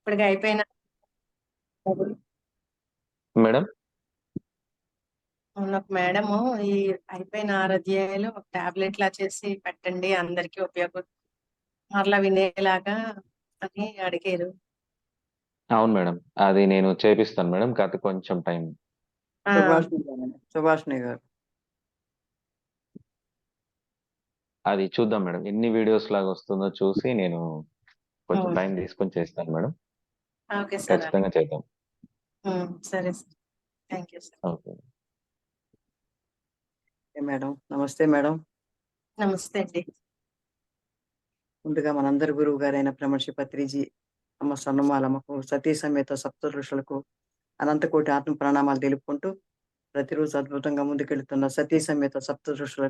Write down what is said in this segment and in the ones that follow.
ఇప్పటికి అయిపోయిన మేడం మొన్న ఒక మేడము ఈ అయిపోయిన 6 అధ్యాయాలు ఒక టాబ్లెట్ లా చేసి పెట్టండి అందరికీ ఉపయోగం మరలా వినేలాగా అని అడిగారు. అవును మేడం, అది నేను చేపిస్తాను మేడం, కాకపోతే కొంచెం టైం. ఆ, సుభాష్ని గారు అది చూద్దాం మేడం, ఎన్ని వీడియోస్ లాగా వస్తుందో చూసి నేను కొంచెం అవును. టైం తీసుకొని చేస్తాను మేడం. Okay sir. ఖచ్చితంగా చేద్దాం. సరే sir, thank you sir. Okay madam. నమస్తే మేడం. నమస్తే అండి. ముందుగా మనందరి గురువు గారైన బ్రహ్మర్షి పత్రిజీ అమ్మ స్వర్ణమాలమ్మకు సతీ సమేత సప్త ఋషులకు అనంతకోటి ఆత్మ ప్రణామాలు తెలుపుకుంటూ ప్రతిరోజు అద్భుతంగా ముందుకెళ్తున్న సతీ సమేత సప్త ఋషుల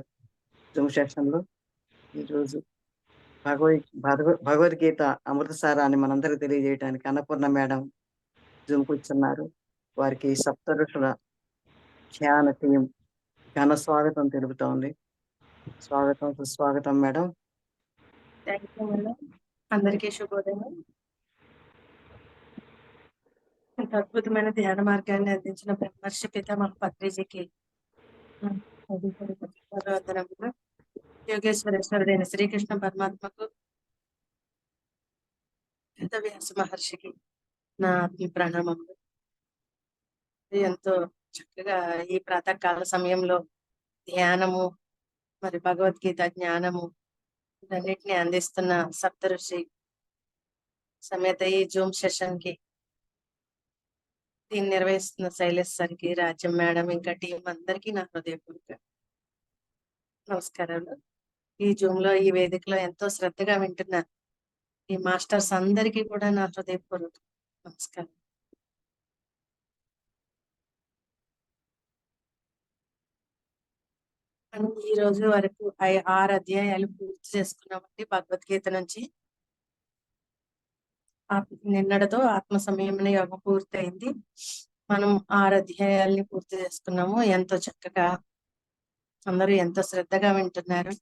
జూమ్ సెక్షన్లో ఈరోజు భగవద్గీత అమృతసారాన్ని మనందరికి తెలియజేయడానికి అన్నపూర్ణ మేడం జూమ్ కూర్చున్నారు. వారికి సప్త ఋషుల ధ్యాన టీం ఘన స్వాగతం తెలుపుతోంది. స్వాగతం, సుస్వాగతం మేడం. Thank you madam. అందరికీ శుభోదయం. ఇంత అద్భుతమైన ధ్యాన మార్గాన్ని అందించిన బ్రహ్మర్షి పితామహ పత్రిజీకి వందనములు. యోగేశ్వరేశ్వరుడైన శ్రీకృష్ణ పరమాత్మకు, వ్యాస మహర్షికి నా ఆత్మ ప్రణామములు. ఎంతో చక్కగా ఈ ప్రాతకాల సమయంలో ధ్యానము మరి భగవద్గీత జ్ఞానము ఇవన్నిటిని అందిస్తున్న సప్త ఋషి సమేత ఈ జూమ్ సెషన్ కి దీన్ని నిర్వహిస్తున్న శైలేష్ సార్కి, రాజ్యం మేడం, ఇంకా టీం అందరికీ నా హృదయపూర్వక నమస్కారాలు. ఈ జూమ్ లో ఈ వేదికలో ఎంతో శ్రద్ధగా వింటున్న ఈ మాస్టర్స్ అందరికీ కూడా నా హృదయపూర్వక నమస్కారం. మనం ఈ రోజు వరకు 6 అధ్యాయాలు పూర్తి చేసుకున్నామండి భగవద్గీత నుంచి. నిన్నటితో ఆత్మ సంయమన యోగం పూర్తయింది. మనం 6 అధ్యాయాల్ని పూర్తి చేసుకున్నాము. ఎంతో చక్కగా అందరూ ఎంతో శ్రద్ధగా వింటున్నారు.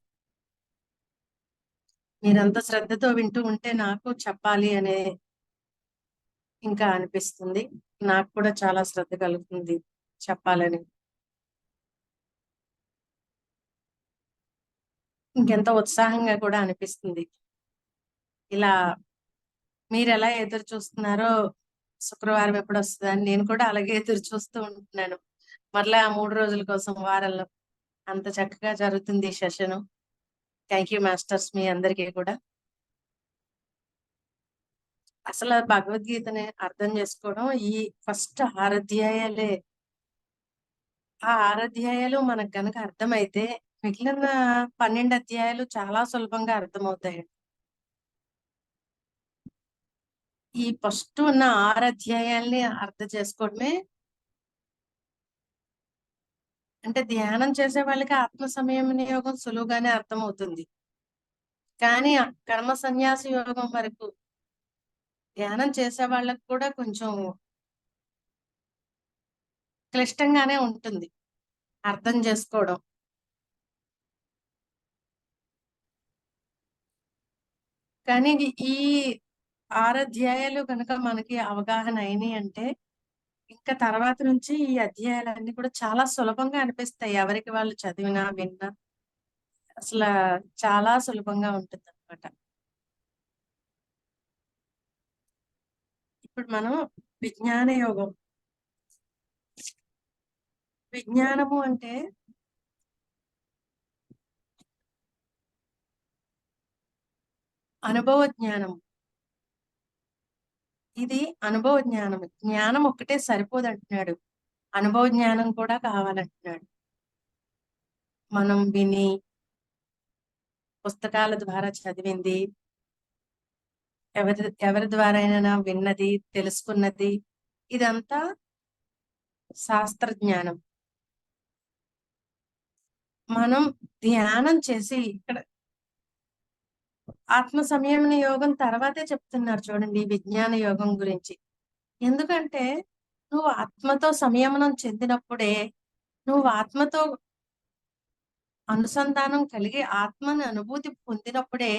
మీరంత శ్రద్ధతో వింటూ ఉంటే నాకు చెప్పాలి అనే ఇంకా అనిపిస్తుంది. నాకు కూడా చాలా శ్రద్ధ కలుగుతుంది చెప్పాలని. ఇంకెంతో ఉత్సాహంగా కూడా అనిపిస్తుంది. ఇలా మీరు ఎలా ఎదురు చూస్తున్నారో శుక్రవారం ఎప్పుడు వస్తుందని నేను కూడా అలాగే ఎదురు చూస్తూ ఉంటున్నాను. మరలా 3 రోజుల కోసం వారంలో అంత చక్కగా జరుగుతుంది ఈ సెషన్. థ్యాంక్ యూ మాస్టర్స్, మీ అందరికీ కూడా. అసలు భగవద్గీతని అర్థం చేసుకోవడం ఈ ఫస్ట్ 6 అధ్యాయాలే. ఆ 6 అధ్యాయాలు మనకు గనక అర్థమైతే మిగిలిన 12 అధ్యాయాలు చాలా సులభంగా అర్థమవుతాయి. ఈ ఫస్ట్ ఉన్న 6 అధ్యాయాల్ని అర్థం చేసుకోవడమే, అంటే ధ్యానం చేసే వాళ్ళకి ఆత్మ సంయమన యోగం సులువుగానే అర్థమవుతుంది. కానీ కర్మ సన్యాస యోగం వరకు ధ్యానం చేసే వాళ్ళకి కూడా కొంచెం క్లిష్టంగానే ఉంటుంది అర్థం చేసుకోవడం. కానీ ఈ 6 అధ్యాయాలు కనుక మనకి అవగాహన అయినాయి అంటే ఇంకా తర్వాత నుంచి ఈ అధ్యాయాలన్నీ కూడా చాలా సులభంగా అనిపిస్తాయి. ఎవరికి వాళ్ళు చదివినా విన్నా అసలు చాలా సులభంగా ఉంటుంది అనమాట. ఇప్పుడు మనం విజ్ఞాన యోగం, విజ్ఞానము అంటే అనుభవ జ్ఞానం. ఇది అనుభవ జ్ఞానం. జ్ఞానం ఒక్కటే సరిపోదు అంటున్నాడు, అనుభవ జ్ఞానం కూడా కావాలంటున్నాడు. మనం విని పుస్తకాల ద్వారా చదివింది, ఎవరి ద్వారా అయినా విన్నది, తెలుసుకున్నది, ఇదంతా శాస్త్ర జ్ఞానం. మనం ధ్యానం చేసి ఇక్కడ ఆత్మ సంయమన యోగం తర్వాతే చెప్తున్నారు చూడండి విజ్ఞాన యోగం గురించి. ఎందుకంటే నువ్వు ఆత్మతో సంయమనం చెందినప్పుడే, నువ్వు ఆత్మతో అనుసంధానం కలిగి ఆత్మని అనుభూతి పొందినప్పుడే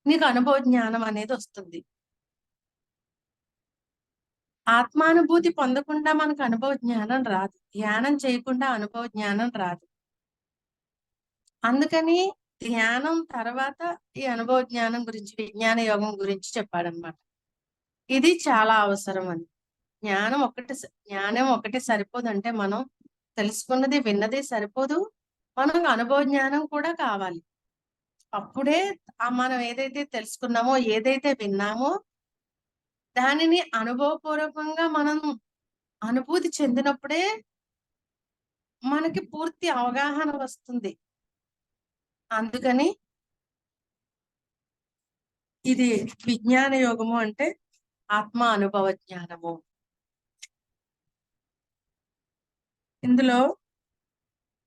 నీకు అనుభవ జ్ఞానం అనేది వస్తుంది. ఆత్మానుభూతి పొందకుండా మనకు అనుభవ జ్ఞానం రాదు. ధ్యానం చేయకుండా అనుభవ జ్ఞానం రాదు. అందుకని ధ్యానం తర్వాత ఈ అనుభవ జ్ఞానం గురించి, విజ్ఞాన యోగం గురించి చెప్పాడనమాట. ఇది చాలా అవసరం అని. జ్ఞానం ఒకటి సరిపోదంటే, మనం తెలుసుకున్నది విన్నది సరిపోదు, మనం అనుభవ జ్ఞానం కూడా కావాలి. అప్పుడే మనం ఏదైతే తెలుసుకున్నామో, ఏదైతే విన్నామో దానిని అనుభవపూర్వకంగా మనం అనుభూతి చెందినప్పుడే మనకి పూర్తి అవగాహన వస్తుంది. అందుకని ఇది విజ్ఞాన యోగము అంటే ఆత్మ అనుభవ జ్ఞానము. ఇందులో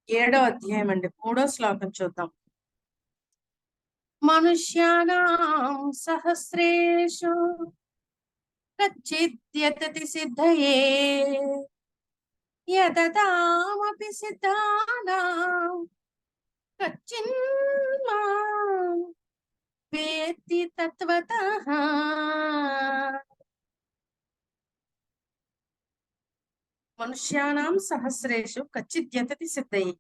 7వ అధ్యాయం అండి, 3వ శ్లోకం చూద్దాం. మనుష్యానాం సహస్రేషు కచ్చిద్యతతి సిద్ధయే యతతామపి సిద్ధానాం కచ్చిన్మాం వేత్తి తత్వతః. మనుష్యానాం సహస్రేషు కచ్చిద్యతతి సిద్ధయే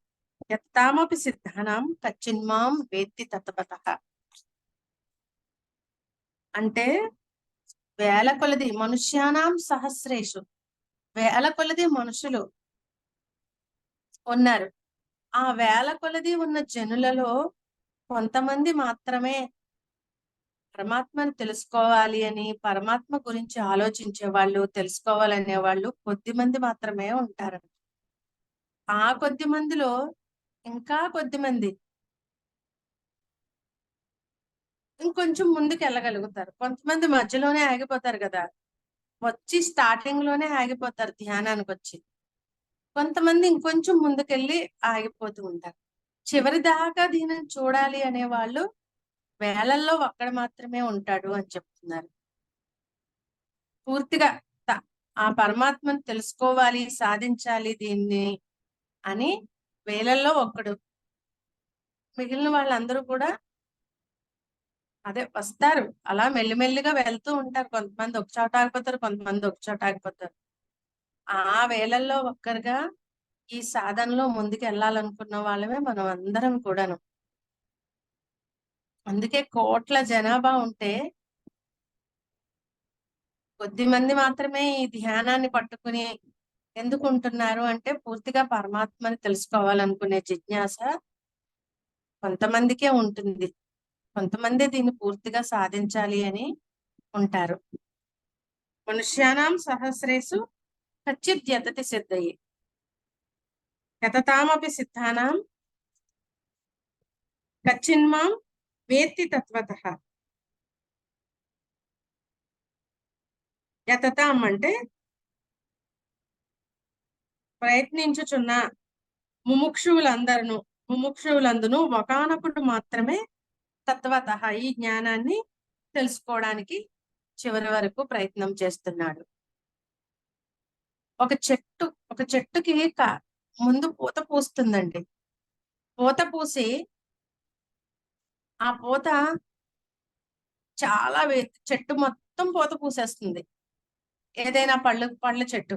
యత్తామపి సిద్ధానాం కచ్చిన్మాం వేత్తి తత్వతః. అంటే వేల కొలది మనుష్యానాం సహస్రేషు, వేల కొలది మనుషులు ఉన్నారు. ఆ వేల కొలది ఉన్న జనులలో కొంతమంది మాత్రమే పరమాత్మని తెలుసుకోవాలి అని, పరమాత్మ గురించి ఆలోచించే వాళ్ళు, తెలుసుకోవాలనే వాళ్ళు కొద్ది మంది మాత్రమే ఉంటారు. ఆ కొద్ది మందిలో ఇంకా కొద్ది మంది ఇంకొంచెం ముందుకు వెళ్ళగలుగుతారు. కొంతమంది మధ్యలోనే ఆగిపోతారు కదా, వచ్చి స్టార్టింగ్ లోనే ఆగిపోతారు ధ్యానానికి వచ్చి. కొంతమంది ఇంకొంచెం ముందుకెళ్ళి ఆగిపోతూ ఉంటారు. చివరి దాకా దీనిని చూడాలి అనే వాళ్ళు వేలల్లో ఒక్కడు మాత్రమే ఉంటాడు అని చెప్తున్నారు. పూర్తిగా ఆ పరమాత్మను తెలుసుకోవాలి, సాధించాలి దీన్ని అని వేలల్లో ఒక్కడు. మిగిలిన వాళ్ళందరూ కూడా అదే వస్తారు, అలా మెల్లిమెల్లిగా వెళ్తూ ఉంటారు. కొంతమంది ఒక చోట ఆగిపోతారు, కొంతమంది ఒక చోట ఆగిపోతారు. ఆ వేలల్లో ఒక్కరుగా ఈ సాధనలో ముందుకు వెళ్ళాలనుకున్న వాళ్ళమే మనం అందరం కూడాను. అందుకే కోట్ల జనాభా ఉంటే కొద్ది మంది మాత్రమే ఈ ధ్యానాన్ని పట్టుకుని ఎందుకు ఉంటున్నారు అంటే, పూర్తిగా పరమాత్మని తెలుసుకోవాలనుకునే జిజ్ఞాస కొంతమందికే ఉంటుంది. కొంతమంది దీన్ని పూర్తిగా సాధించాలి అని ఉంటారు. మనుష్యానాం సహస్రేషు కచ్చిత్ యతతి సిద్ధయే యతతామపి సిద్ధానాం కచ్చిన్మాం వేత్తి తత్వతః. యతతాం అంటే ప్రయత్నించుచున్న ముముక్షువులందును ఒకానొకడు మాత్రమే తత్వతః ఈ జ్ఞానాన్ని తెలుసుకోవడానికి చివరి వరకు ప్రయత్నం చేస్తున్నాడు. ఒక చెట్టుకి ముందు పూత పూస్తుందండి. పూత పూసి ఆ పూత చాలా చెట్టు మొత్తం పూత పూసేస్తుంది. ఏదైనా పళ్ళ చెట్టు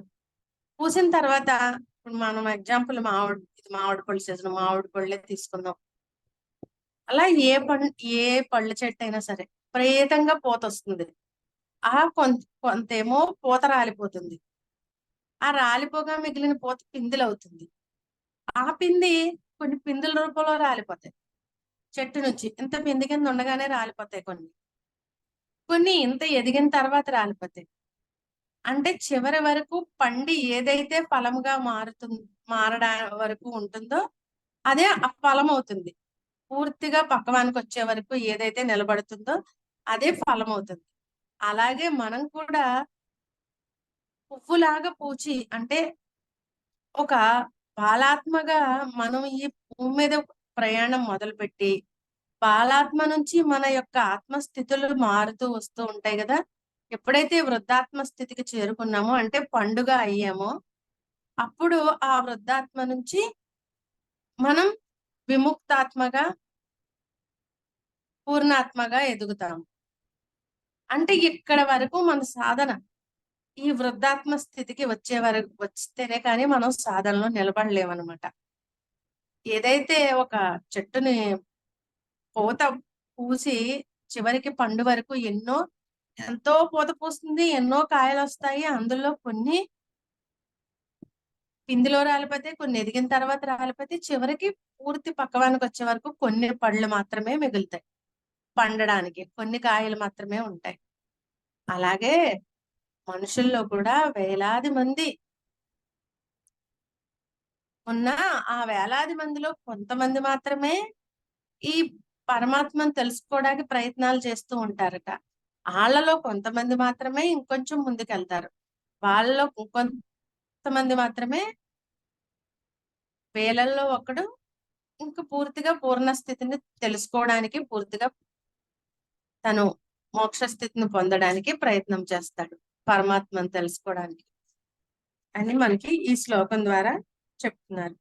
పూసిన తర్వాత, ఇప్పుడు మనం ఎగ్జాంపుల్ మామిడి పళ్ళు సీజన్, మామిడి పళ్ళే తీసుకుందాం. అలా ఏ పళ్ళ చెట్టు అయినా సరే విపరీతంగా పూత వస్తుంది. కొంతేమో పూత రాలిపోతుంది. ఆ రాలిపోగా మిగిలిన పూత పిందెలు అవుతుంది. ఆ పిండి కొన్ని పిందెల రూపంలో రాలిపోతాయి. చెట్టు నుంచి ఇంత పిండి కింద ఉండగానే రాలిపోతాయి. కొన్ని ఇంత ఎదిగిన తర్వాత రాలిపోతాయి. అంటే చివరి వరకు పండి ఏదైతే ఫలముగా మారడా వరకు ఉంటుందో అదే ఆ ఫలం అవుతుంది. పూర్తిగా పక్వానికి వచ్చే వరకు ఏదైతే నిలబడుతుందో అదే ఫలం అవుతుంది. అలాగే మనం కూడా పువ్వులాగా పూచి, అంటే ఒక బాలాత్మగా మనం ఈ భూమి మీద ప్రయాణం మొదలుపెట్టి, బాలాత్మ నుంచి మన యొక్క ఆత్మస్థితులు మారుతూ వస్తూ ఉంటాయి కదా. ఎప్పుడైతే వృద్ధాత్మ స్థితికి చేరుకున్నామో, అంటే పండుగ అయ్యామో, అప్పుడు ఆ వృద్ధాత్మ నుంచి మనం విముక్తాత్మగా, పూర్ణాత్మగా ఎదుగుతాము. అంటే ఇక్కడ వరకు మన సాధన. ఈ వృద్ధాత్మ స్థితికి వచ్చే వరకు వస్తేనే కానీ మనం సాధనలో నిలబడలేమన్నమాట. ఏదైతే ఒక చెట్టుని పూత పూసి చివరికి పండు వరకు ఎంతో పూత పూస్తుంది, ఎన్నో కాయలు వస్తాయి. అందులో కొన్ని పిందిలో రాలిపోతే, కొన్ని ఎదిగిన తర్వాత రాలిపోతే, చివరికి పూర్తి పక్వానికి వచ్చే వరకు కొన్ని పళ్ళు మాత్రమే మిగులుతాయి పండడానికి, కొన్ని కాయలు మాత్రమే ఉంటాయి. అలాగే మనుషుల్లో కూడా వేలాది మంది ఉన్నా ఆ వేలాది మందిలో కొంతమంది మాత్రమే ఈ పరమాత్మను తెలుసుకోవడానికి ప్రయత్నాలు చేస్తూ ఉంటారట. వాళ్ళలో కొంతమంది మాత్రమే ఇంకొంచెం ముందుకెళ్తారు. వాళ్ళలో కొంతమంది మాత్రమే వేలల్లో ఒకడు ఇంకా పూర్తిగా పూర్ణ స్థితిని తెలుసుకోవడానికి, పూర్తిగా తను మోక్ష స్థితిని పొందడానికి ప్రయత్నం చేస్తాడు, పరమాత్మను తెలుసుకోవడానికి అని మనకి ఈ శ్లోకం ద్వారా చెప్తున్నారు.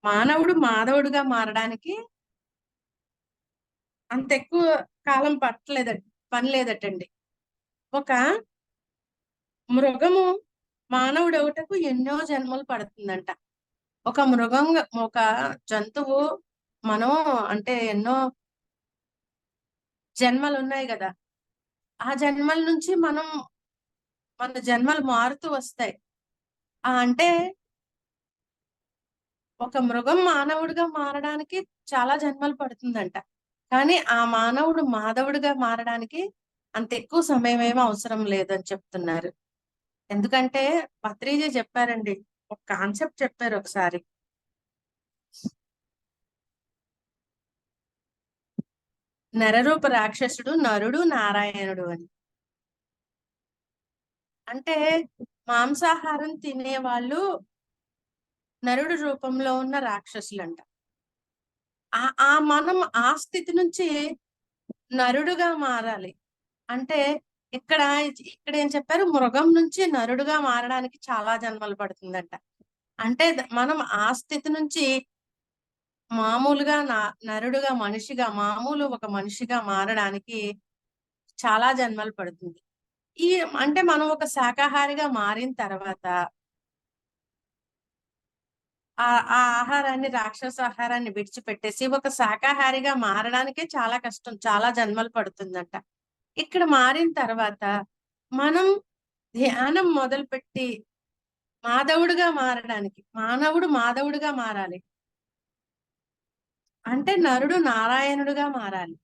మానవుడు మాధవుడిగా మారడానికి అంత ఎక్కువ కాలం పని లేదటండి. ఒక మృగము మానవుడు ఒకటకు ఎన్నో జన్మలు పడుతుందంట. ఒక జంతువు మనం అంటే ఎన్నో జన్మలు ఉన్నాయి కదా, ఆ జన్మల నుంచి మన జన్మలు మారుతూ వస్తాయి. అంటే ఒక మృగం మానవుడిగా మారడానికి చాలా జన్మలు పడుతుందంట. కానీ ఆ మానవుడు మాధవుడిగా మారడానికి అంత ఎక్కువ సమయం ఏమీ అవసరం లేదని చెప్తున్నారు. ఎందుకంటే పత్రిజీ చెప్పారండి, ఒక కాన్సెప్ట్ చెప్పారు ఒకసారి. నరరూప రాక్షసుడు, నరుడు, నారాయణుడు అని. అంటే మాంసాహారం తినేవాళ్ళు నరుడు రూపంలో ఉన్న రాక్షసులంట. మనం ఆ స్థితి నుంచి నరుడుగా మారాలి. అంటే ఇక్కడ ఏం చెప్పారు, మృగం నుంచి నరుడుగా మారడానికి చాలా జన్మలు పడుతుందంట. అంటే మనం ఆ స్థితి నుంచి మామూలుగా నరుడుగా మామూలు ఒక మనిషిగా మారడానికి చాలా జన్మలు పడుతుంది. అంటే మనం ఒక శాకాహారిగా మారిన తర్వాత ఆ ఆహారాన్ని, రాక్షస ఆహారాన్ని విడిచిపెట్టేసి ఒక శాకాహారిగా మారడానికే చాలా కష్టం, చాలా జన్మలు పడుతుందంట. ఇక్కడ మారిన తర్వాత మనం ధ్యానం మొదలుపెట్టి మాధవుడిగా మారడానికి, మానవుడు మాధవుడిగా మారాలి అంటే నరుడు నారాయణుడిగా మారాలి.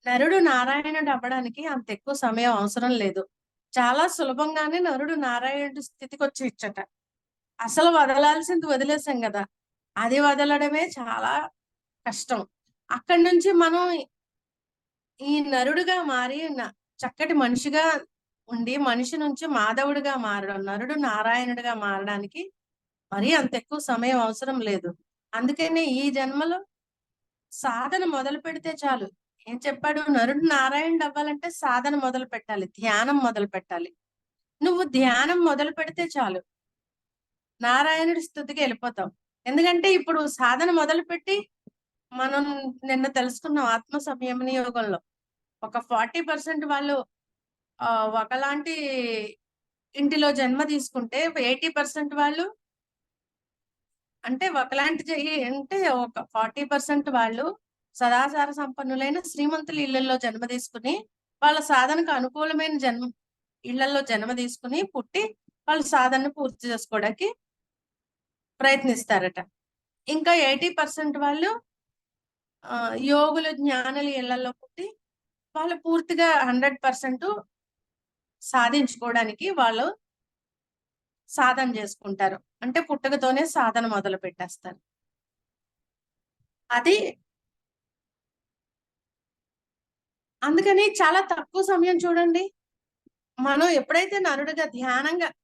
నరుడు నారాయణుడు అవ్వడానికి అంత ఎక్కువ సమయం అవసరం లేదు. చాలా సులభంగానే నరుడు నారాయణుడి స్థితికి వచ్చేయచ్చట. అసలు వదలాల్సింది వదిలేసాం కదా, అది వదలడమే చాలా కష్టం. అక్కడి నుంచి మనం ఈ నరుడుగా మారి చక్కటి మనిషిగా ఉండి మనిషి నుంచి మాధవుడిగా మారడం, నరుడు నారాయణుడిగా మారడానికి మరీ అంత ఎక్కువ సమయం అవసరం లేదు. అందుకనే ఈ జన్మలో సాధన మొదలు పెడితే చాలు. ఏం చెప్పాడు, నరుడు నారాయణుడు అవ్వాలంటే సాధన మొదలు పెట్టాలి, ధ్యానం మొదలు పెట్టాలి. నువ్వు ధ్యానం మొదలు పెడితే చాలు, నారాయణుడి స్థుతికి వెళ్ళిపోతావు. ఎందుకంటే ఇప్పుడు సాధన మొదలుపెట్టి మనం నిన్న తెలుసుకున్న ఆత్మ సంయమన యోగంలో ఒక 40% వాళ్ళు ఒకలాంటి ఇంటిలో జన్మ తీసుకుంటే 80% వాళ్ళు అంటే అంటే ఒక 40% వాళ్ళు సదాచార సంపన్నులైన శ్రీమంతుల ఇళ్లలో జన్మ తీసుకుని వాళ్ళ సాధనకు అనుకూలమైన ఇళ్లలో జన్మ తీసుకుని పుట్టి వాళ్ళ సాధనను పూర్తి చేసుకోవడానికి ప్రయత్నిస్తారట. ఇంకా 80% వాళ్ళు యోగులు, జ్ఞానుల ఇళ్లలో పుట్టి వాళ్ళు పూర్తిగా 100% సాధించుకోవడానికి వాళ్ళు సాధన చేసుకుంటారు. అంటే పుట్టుకతోనే సాధన మొదలు పెట్టేస్తారు. అది అందుకని చాలా తక్కువ సమయం చూడండి, మనం ఎప్పుడైతే నరుడుగా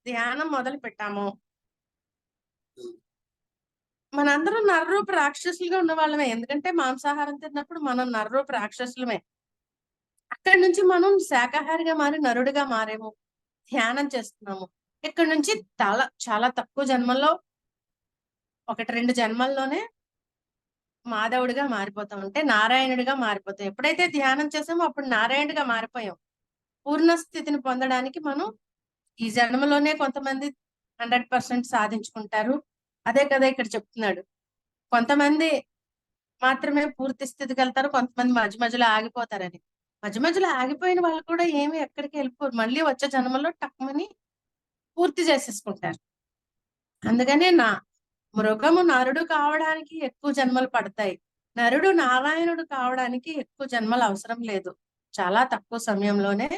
ధ్యానం మొదలు పెట్టామో మనందరం నరరూప రాక్షసులుగా ఉన్న వాళ్ళమే. ఎందుకంటే మాంసాహారం తిన్నప్పుడు మనం నరరూప రాక్షసులమే. అక్కడి నుంచి మనం శాకాహారిగా మారి నరుడిగా మారేము, ధ్యానం చేస్తున్నాము. ఇక్కడ నుంచి చాలా తక్కువ జన్మల్లో 1-2 జన్మల్లోనే మాధవుడిగా మారిపోతాం, అంటే నారాయణుడిగా మారిపోతాం. ఎప్పుడైతే ధ్యానం చేసామో అప్పుడు నారాయణుడిగా మారిపోయాం. పూర్ణ స్థితిని పొందడానికి మనం ఈ జన్మలోనే కొంతమంది 100% సాధించుకుంటారు. అదే కదా ఇక్కడ చెప్తున్నాడు. కొంతమంది మాత్రమే పూర్తి స్థితికి వెళ్తారు, కొంతమంది మధ్య మధ్యలో ఆగిపోతారని. మధ్య మధ్యలో ఆగిపోయిన వాళ్ళు కూడా ఏమి ఎక్కడికి వెళ్ళిపోరు, మళ్ళీ వచ్చే జన్మలో టక్మని పూర్తి చేసేసుకుంటారు. అందుకనే మృగము నరుడు కావడానికి ఎక్కువ జన్మలు పడతాయి, నరుడు నారాయణుడు కావడానికి ఎక్కువ జన్మలు అవసరం లేదు. చాలా తక్కువ సమయంలోనే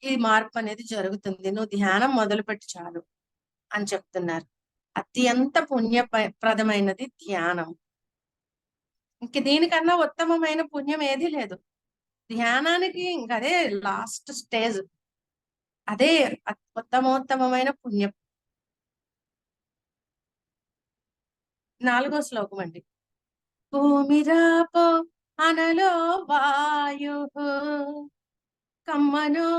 ఈ మార్పు అనేది జరుగుతుంది. నువ్వు ధ్యానం మొదలుపెట్టి చాలు అని చెప్తున్నారు. అత్యంత పుణ్యప్రదమైనది ధ్యానం. ఇంక దీనికన్నా ఉత్తమమైన పుణ్యం ఏదీ లేదు. ధ్యానానికి అదే లాస్ట్ స్టేజ్, అదే ఉత్తమోత్తమైన పుణ్యం. 4వ శ్లోకం అండి. భూమిరాపో అనలో వాయు కమ్మనో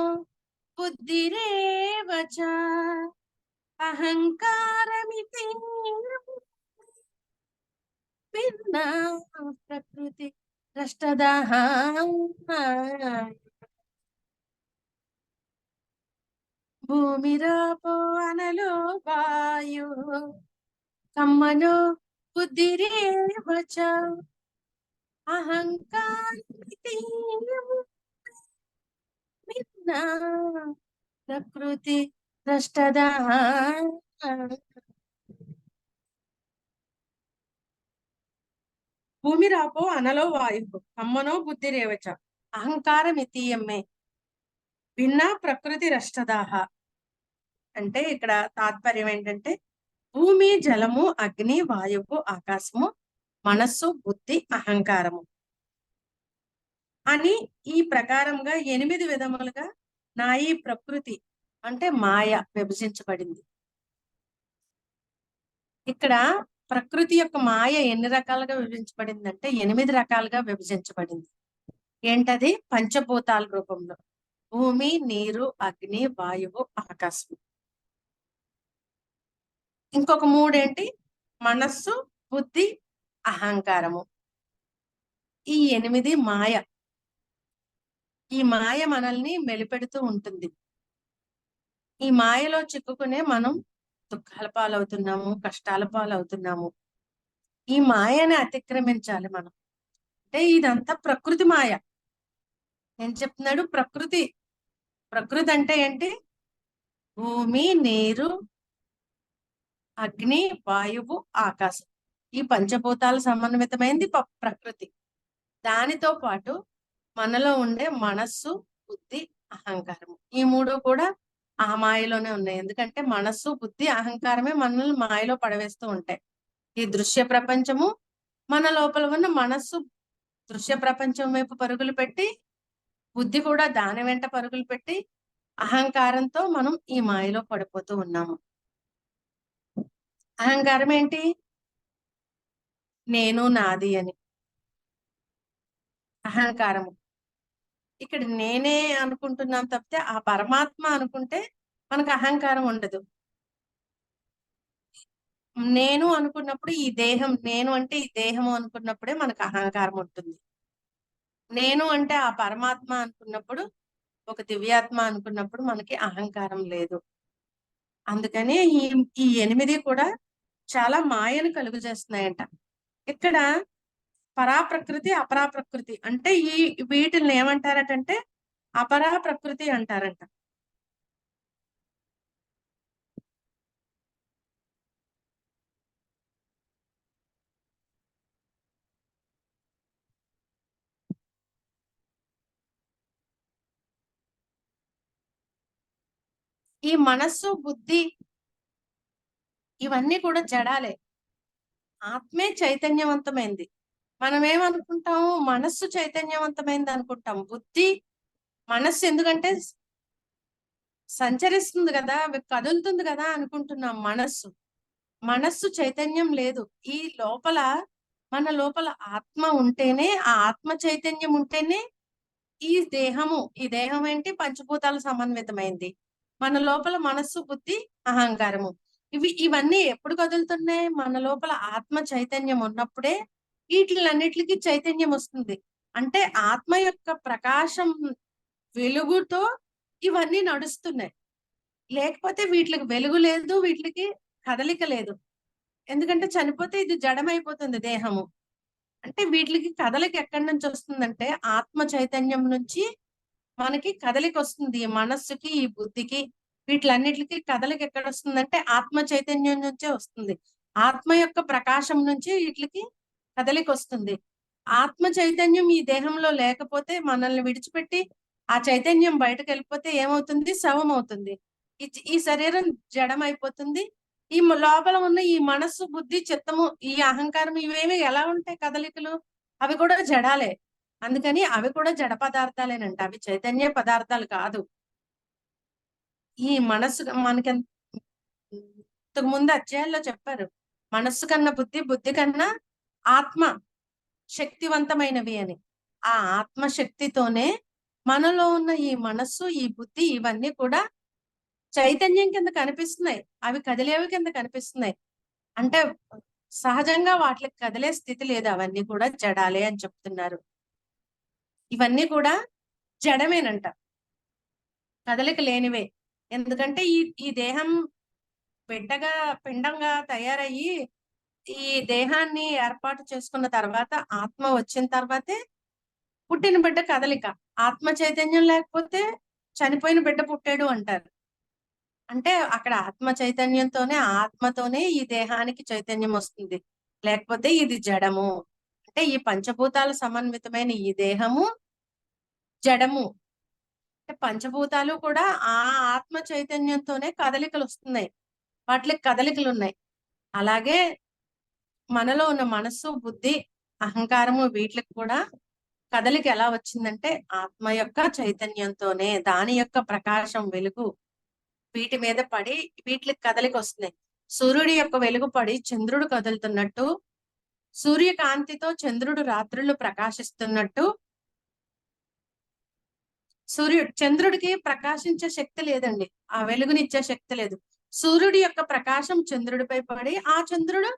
బుద్ధిరేవచ అహంకారమితి భిన్నా ప్రకృతి రష్టదః. భూమిరాపో అనలో వాయు కమ్మనో బుద్ధిరేవచ అహంకారమితి భిన్నా ప్రకృతి రష్టదః. భూమిరాపో అనలో వాయు కమ్మనో బుద్ధిరేవచ అహంకారమితీయమ్మే భిన్న ప్రకృతి రష్టదాహ. అంటే ఇక్కడ తాత్పర్యం ఏంటంటే భూమి, జలము, అగ్ని, వాయువు, ఆకాశము, మనస్సు, బుద్ధి, అహంకారము అని ఈ ప్రకారంగా 8 విధములుగా నా ఈ ప్రకృతి అంటే మాయ విభజించబడింది. ఇక్కడ ప్రకృతి యొక్క మాయ ఎన్ని రకాలుగా విభజించబడింది అంటే 8 రకాలుగా విభజించబడింది. ఏంటది? పంచభూతాల రూపంలో భూమి, నీరు, అగ్ని, వాయువు, ఆకాశం. ఇంకొక 3 ఏంటి? మనస్సు, బుద్ధి, అహంకారము. ఈ 8 మాయ. ఈ మాయ మనల్ని మెలిపెడుతూ ఉంటుంది. ఈ మాయలో చిక్కుకునే మనం దుఃఖాల పాలవుతున్నాము, కష్టాల పాలవుతున్నాము. ఈ మాయని అతిక్రమించాలి మనం. అంటే ఇదంతా ప్రకృతి మాయ. ఏం చెప్తున్నాడు? ప్రకృతి అంటే ఏంటి? భూమి, నీరు, అగ్ని, వాయువు, ఆకాశం. ఈ పంచభూతాల సమన్వితమైంది ప్రకృతి. దానితో పాటు మనలో ఉండే మనస్సు, బుద్ధి, అహంకారము. ఈ 3 కూడా ఆ మాయలోనే ఉన్నాయి. ఎందుకంటే మనస్సు, బుద్ధి, అహంకారమే మనల్ని మాయలో పడవేస్తూ ఉంటాయి. ఈ దృశ్య ప్రపంచము, మన లోపల ఉన్న మనస్సు దృశ్య ప్రపంచం వైపు పరుగులు పెట్టి, బుద్ధి కూడా దాని వెంట పరుగులు పెట్టి, అహంకారంతో మనం ఈ మాయలో పడిపోతూ ఉన్నాము. అహంకారం ఏంటి? నేను, నాది అని అహంకారము. ఇక్కడ నేనే అనుకుంటున్నాం తప్పితే ఆ పరమాత్మ అనుకుంటే మనకు అహంకారం ఉండదు. నేను అనుకున్నప్పుడు ఈ దేహం, నేను అంటే ఈ దేహము అనుకున్నప్పుడే మనకు అహంకారం ఉంటుంది. నేను అంటే ఆ పరమాత్మ అనుకున్నప్పుడు, ఒక దివ్యాత్మ అనుకున్నప్పుడు మనకి అహంకారం లేదు. అందుకని ఈ 8 కూడా చాలా మాయను కలుగు చేస్తున్నాయంట. ఇక్కడ పరాప్రకృతి, అపరాప్రకృతి అంటే వీటిని ఏమంటారటంటే అపరాప్రకృతి అంటారంట. ఈ మనస్సు, బుద్ధి ఇవన్నీ కూడా జడాలే. ఆత్మే చైతన్యవంతమైంది. మనం ఏమనుకుంటాము? మనస్సు చైతన్యవంతమైంది అనుకుంటాం. బుద్ధి, మనస్సు ఎందుకంటే సంచరిస్తుంది కదా, కదులుతుంది కదా అనుకుంటున్నాం. మనస్సు చైతన్యం లేదు. ఈ లోపల మన లోపల ఆత్మ ఉంటేనే, ఆ ఆత్మ చైతన్యం ఉంటేనే ఈ దేహం ఏంటి? పంచభూతాల సమన్వితమైంది. మన లోపల మనస్సు, బుద్ధి, అహంకారము. ఇవన్నీ ఎప్పుడు కదులుతున్నాయి? మన లోపల ఆత్మ చైతన్యం ఉన్నప్పుడే వీటిలన్నిటికి చైతన్యం వస్తుంది. అంటే ఆత్మ యొక్క ప్రకాశం వెలుగుతో ఇవన్నీ నడుస్తున్నాయి. లేకపోతే వీటికి వెలుగు లేదు, వీటికి కదలిక లేదు. ఎందుకంటే చనిపోతే ఇది జడమైపోతుంది దేహము. అంటే వీటికి కదలిక ఎక్కడి నుంచి వస్తుందంటే ఆత్మ చైతన్యం నుంచి మనకి కదలిక వస్తుంది. ఈ మనస్సుకి, ఈ బుద్ధికి, వీటిలన్నిటికి కదలిక ఎక్కడ వస్తుందంటే ఆత్మ చైతన్యం నుంచే వస్తుంది. ఆత్మ యొక్క ప్రకాశం నుంచి వీటికి కదలిక వస్తుంది. ఆత్మ చైతన్యం ఈ దేహంలో లేకపోతే, మనల్ని విడిచిపెట్టి ఆ చైతన్యం బయటకు వెళ్ళిపోతే ఏమవుతుంది? శవం అవుతుంది. ఈ శరీరం జడమైపోతుంది. ఈ లోపల ఉన్న ఈ మనస్సు, బుద్ధి, చిత్తము, ఈ అహంకారం ఇవేమి ఎలా ఉంటాయి కదలికలు? అవి కూడా జడాలే. అందుకని అవి కూడా జడ పదార్థాలేనంట. అవి చైతన్య పదార్థాలు కాదు. ఈ మనస్సు మనకి ఇంతకు ముందు అధ్యాయాల్లో చెప్పారు, మనస్సు కన్నా బుద్ధి, బుద్ధి కన్నా ఆత్మ శక్తివంతమైనవి అని. ఆ ఆత్మ శక్తితోనే మనలో ఉన్న ఈ మనస్సు, ఈ బుద్ధి ఇవన్నీ కూడా చైతన్యం కింద కనిపిస్తున్నాయి. అవి కదిలేవి కింద కనిపిస్తున్నాయి. అంటే సహజంగా వాటికి కదిలే స్థితి లేదు. అవన్నీ కూడా జడాలే అని చెప్తున్నారు. ఇవన్నీ కూడా జడమేనంట, కదలిక లేనివే. ఎందుకంటే ఈ దేహం పిండంగా తయారయ్యి ఈ దేహాన్ని ఏర్పాటు చేసుకున్న తర్వాత, ఆత్మ వచ్చిన తర్వాతే పుట్టిన బిడ్డ కదలిక. ఆత్మ చైతన్యం లేకపోతే చనిపోయిన బిడ్డ పుట్టాడు అంటారు. అంటే అక్కడ ఆత్మ చైతన్యంతోనే, ఆత్మతోనే ఈ దేహానికి చైతన్యం వస్తుంది. లేకపోతే ఇది జడము. అంటే ఈ పంచభూతాల సమన్వితమైన ఈ దేహము జడము. అంటే పంచభూతాలు కూడా ఆ ఆత్మ చైతన్యంతోనే కదలికలు వస్తున్నాయి. వాటికి కదలికలు ఉన్నాయి. అలాగే మనలో ఉన్న మనస్సు, బుద్ధి, అహంకారము వీటికి కూడా కదలిక ఎలా వచ్చిందంటే ఆత్మ యొక్క చైతన్యంతోనే, దాని యొక్క ప్రకాశం, వెలుగు వీటి మీద పడి వీటికి కదలిక వస్తున్నాయి. సూర్యుడి యొక్క వెలుగు పడి చంద్రుడు కదులుతున్నట్టు, సూర్యకాంతితో చంద్రుడు రాత్రులు ప్రకాశిస్తున్నట్టు, చంద్రుడికి ప్రకాశించే శక్తి లేదండి. ఆ వెలుగునిచ్చే శక్తి లేదు. సూర్యుడి యొక్క ప్రకాశం చంద్రుడిపై పడి ఆ చంద్రుడు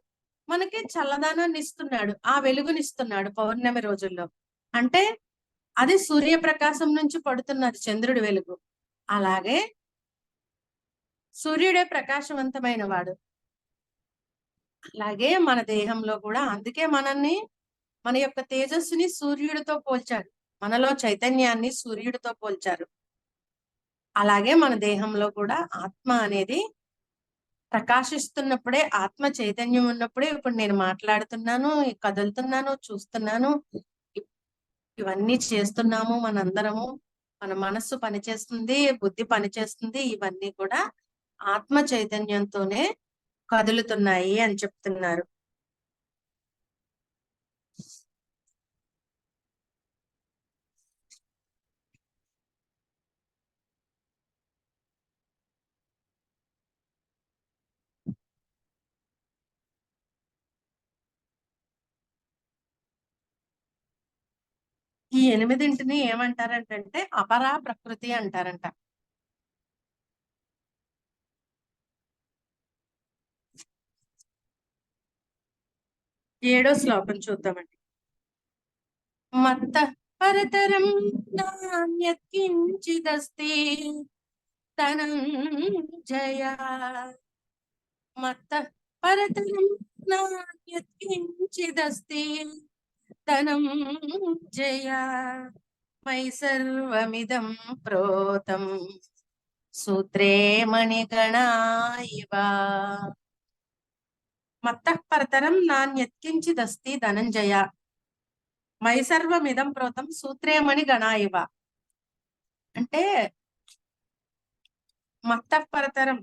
మనకి చల్లదనాన్ని ఇస్తున్నాడు, ఆ వెలుగునిస్తున్నాడు పౌర్ణమి రోజుల్లో. అంటే అది సూర్యప్రకాశం నుంచి పడుతున్నది చంద్రుడి వెలుగు. అలాగే సూర్యుడే ప్రకాశవంతమైన వాడు. అలాగే మన దేహంలో కూడా, అందుకే మన యొక్క తేజస్సుని సూర్యుడితో పోల్చాడు. మనలో చైతన్యాన్ని సూర్యుడితో పోల్చారు. అలాగే మన దేహంలో కూడా ఆత్మ అనేది ప్రకాశిస్తున్నప్పుడే, ఆత్మ చైతన్యం ఉన్నప్పుడే ఇప్పుడు నేను మాట్లాడుతున్నాను, కదులుతున్నాను, చూస్తున్నాను, ఇవన్నీ చేస్తున్నాము మనందరము. మన మనస్సు పనిచేస్తుంది, బుద్ధి పనిచేస్తుంది. ఇవన్నీ కూడా ఆత్మ చైతన్యంతోనే కదులుతున్నాయి అని చెప్తున్నారు. ఈ 8ంటిని ఏమంటారంటే అపరా ప్రకృతి అంటారంట. ఏడో శ్లోకం చూద్దామండి. మత్త పరతరం నాన్యత్కించిదస్తి ధనంజయ. మత్త పరతరం నాన్యత్కించిదస్తి ధనంజయ. మయి సర్వమిదం ప్రోతం సూత్రే మణిగణా ఇవ. మత్తః పరతరం నాన్యత్కించిదస్తి ధనంజయ. మయి సర్వమిదం ప్రోతం సూత్రే మణిగణా ఇవ. అంటే మత్తః పరతరం